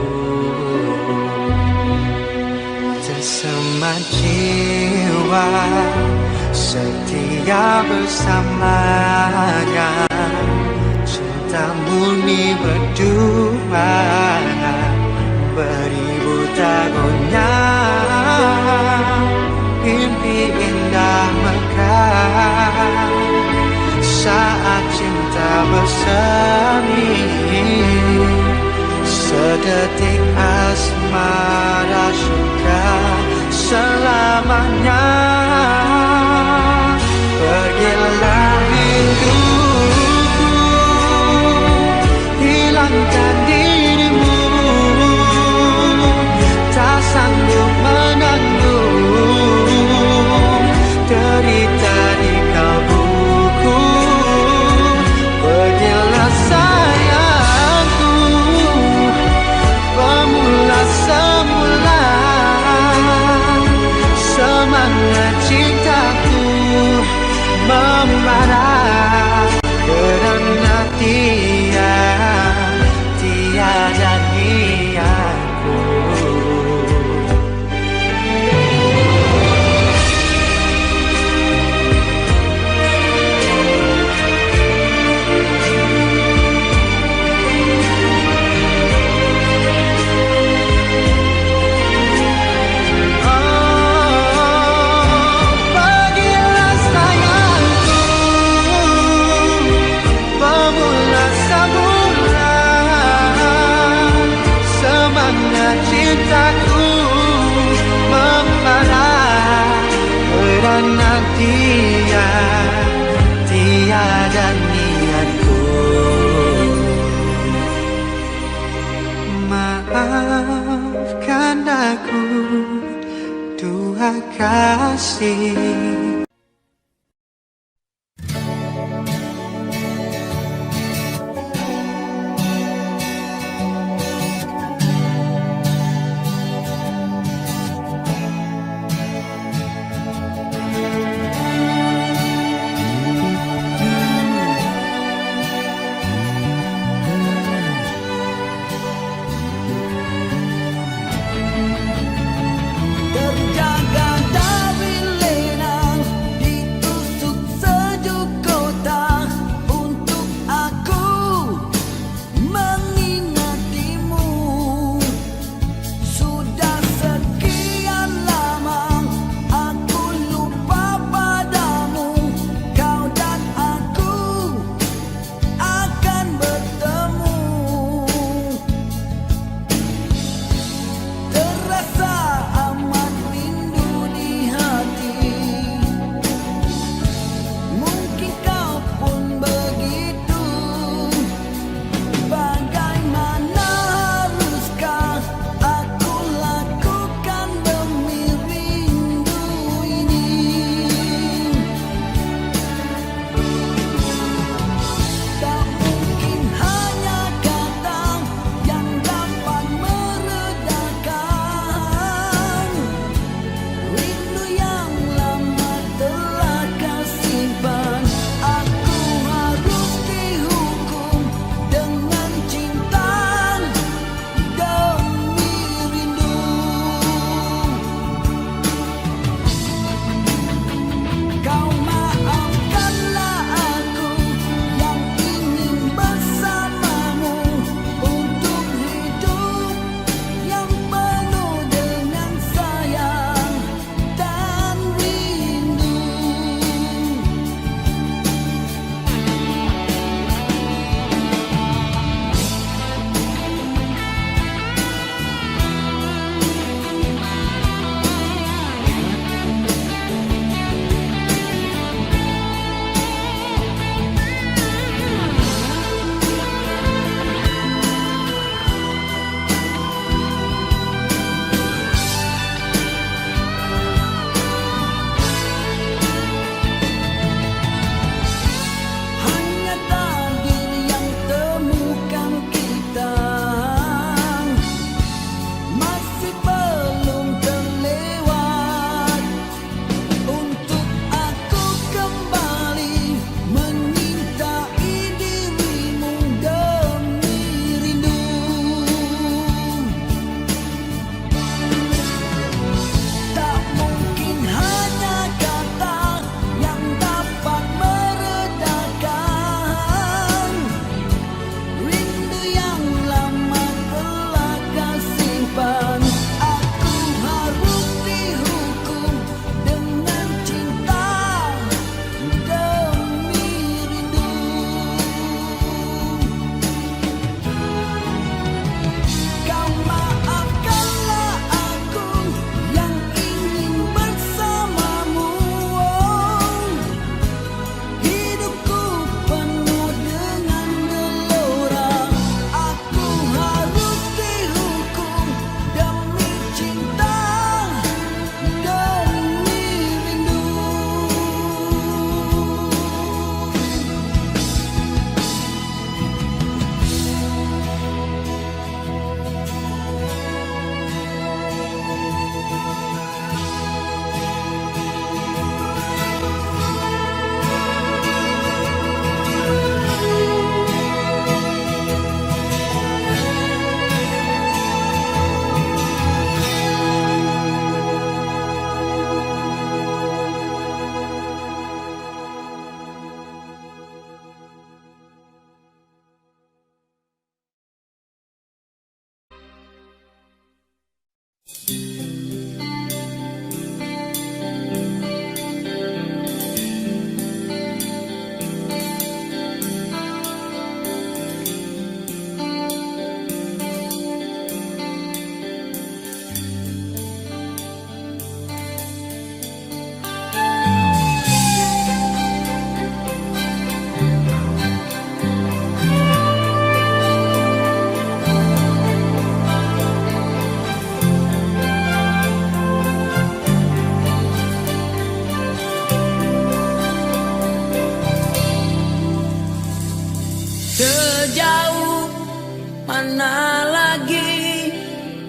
Tersemat jiwa setia bersamanya, cinta murni berdua beribu tahunnya. Mimpi indah mekar saat cinta bersemi, sedetik asmara syurga selamanya. Pergilah rinduku, hilangkan dirimu, tak sanggup menanggung derita di kalbuku. Pergilah sayangku, pemula semula, semangat cintaku membara kerana dia, tiada niatku. Cintaku membara kerana dia, tiada niatku. Maafkan aku, dua kasih. Terjaga dari lena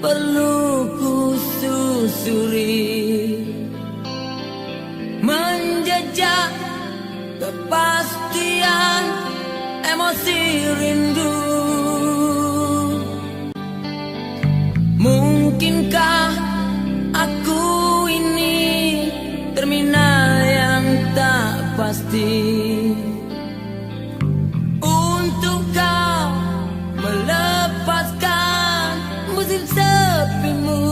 perlu ku susuri, menjejak kepastian emosi rindu. Mungkinkah aku ini terminal yang tak pasti untuk kau melepaskan musim sepimu.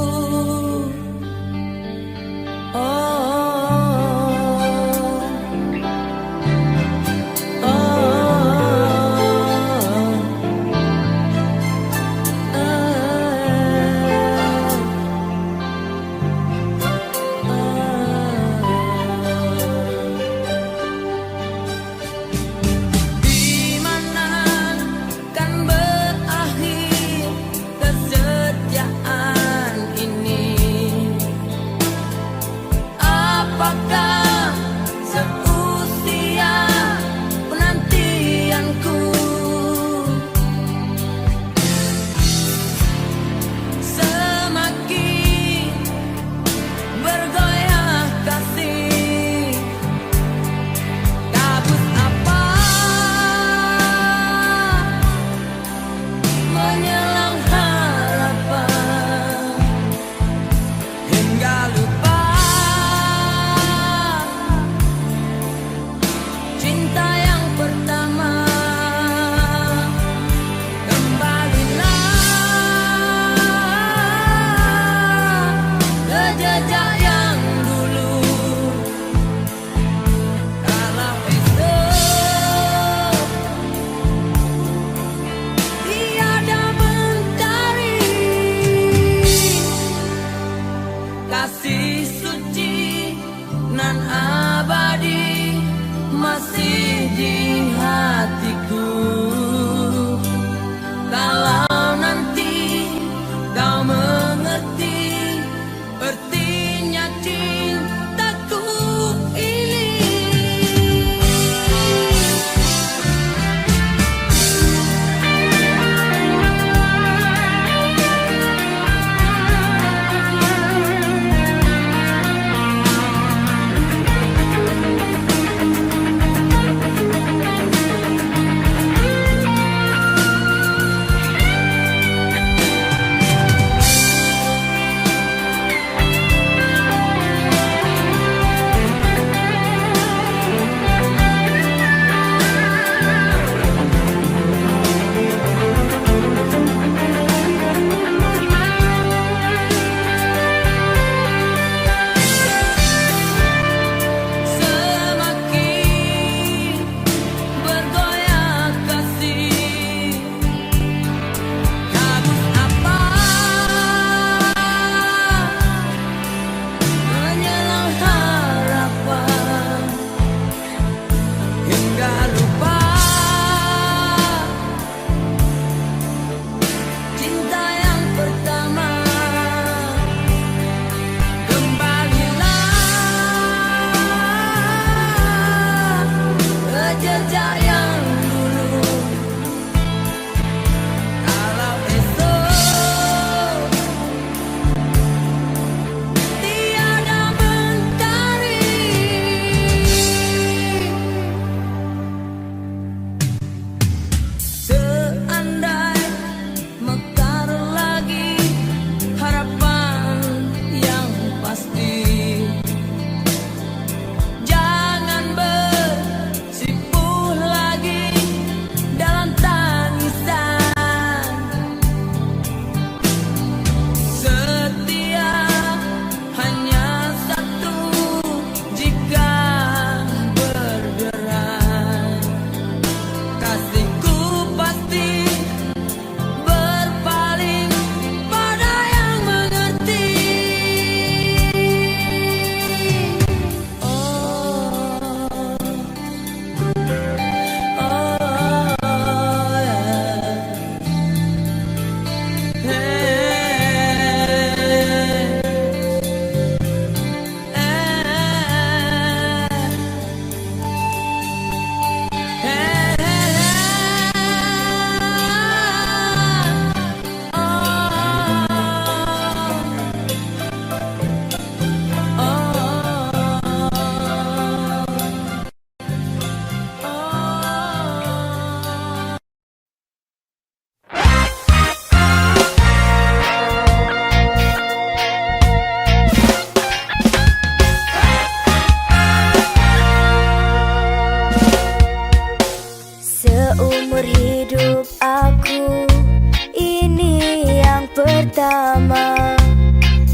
lama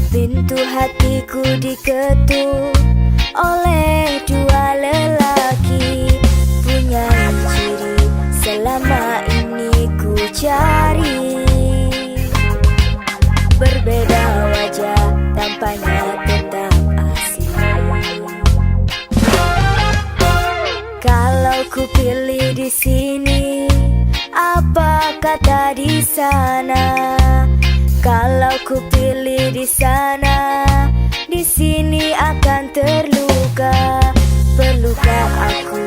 pintu hatiku diketuk oleh dua lelaki. Punya ciri selama ini ku cari, berbeda wajah tampaknya tetap asing. Kalau ku pilih di sini, apa kata di sana? Kalau ku pilih di sana, di sini akan terluka. Perlukah aku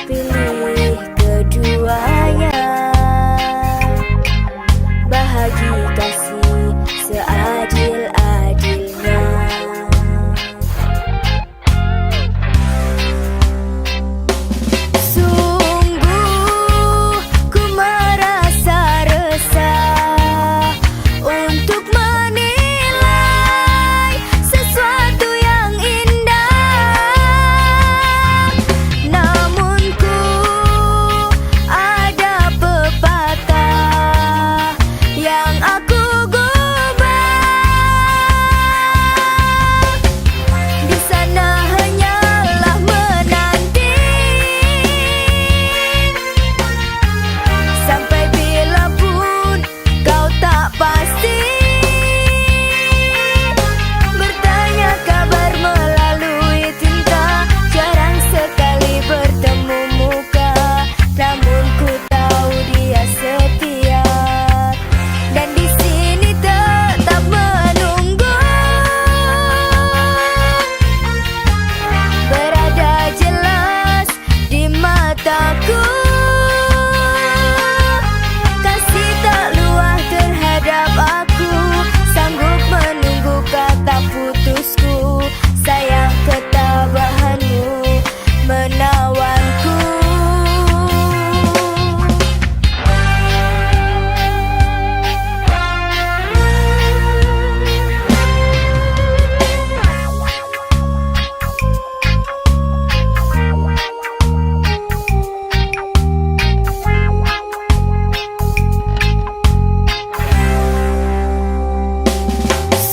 pilih keduanya? Bahagi kasih seadil-adilnya. Sungguh ku merasa resah untuk menilai sesuatu yang indah. Namun ku ada pepatah yang aku di sana hanyalah menanti, sampai bila pun kau tak pasti. Bertanya kabar melalui tinta, jarang sekali bertemu muka. Namun ku tahu dia setia, dan di sini tetap menunggu. Berada jelas di mataku, kasih tak luah terhadap aku. Sanggup menunggu kata putusku, sayang ketabahanmu menawanku.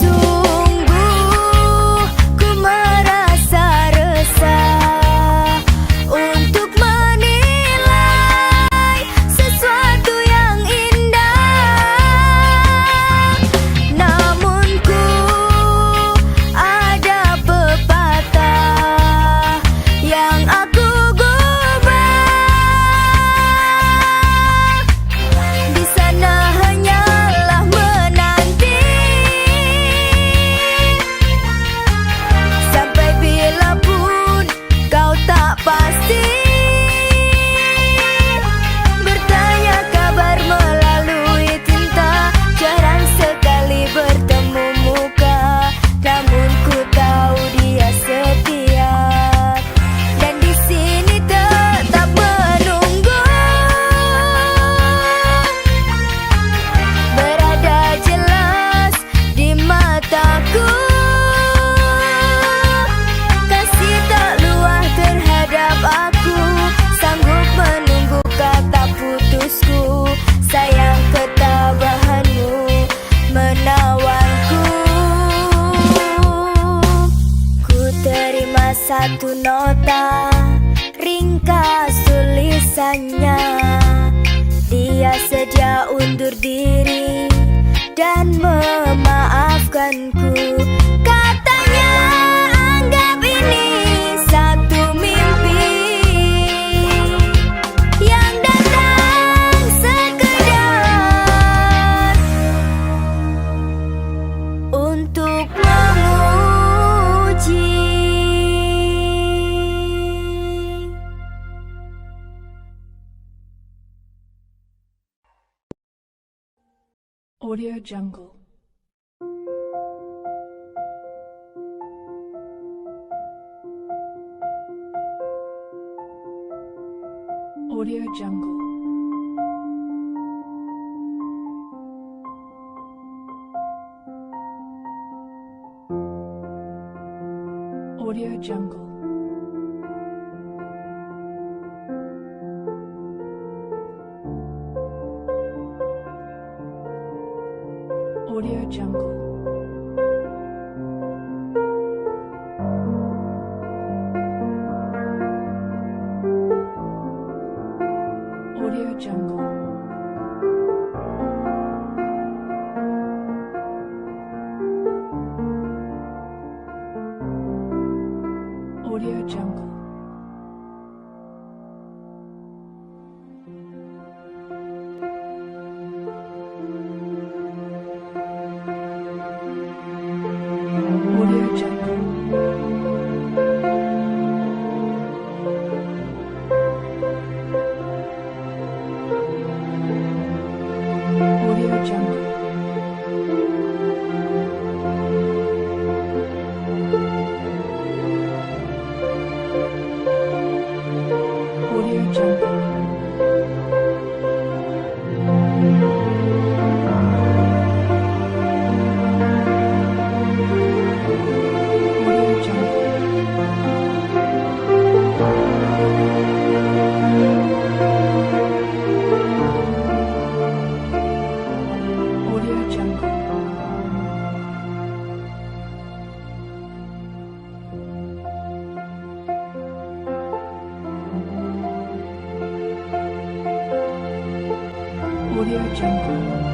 Sungguh ku merasa resah untuk menilai sesuatu yang indah. Namun ku ada pepatah yang aku di sana hanyalah menanti, sampai bila pun kau tak pasti. Bertanya kabar melalui tinta, jarang sekali bertemu muka. Namun ku tahu dia setia, dan di sini tetap menunggu. Berada jelas di mataku, kasih tak luah terhadap aku. Sanggup menunggu kata putusku, sayang ketabahanmu menawanku. Ku terima satu nota ringkas tulisannya. Dia sedia undur diri dan memaafkanku. Katanya anggap ini satu mimpi yang datang sekedar untuk menguji. Audio Jungle. Audio Jungle. Audio Jungle. Audio Jungle. Audio Jungle. Audio Jungle. Audio Jungle. Audio Jungle. Audio Jungle. Audio Jungle. Audio Jungle.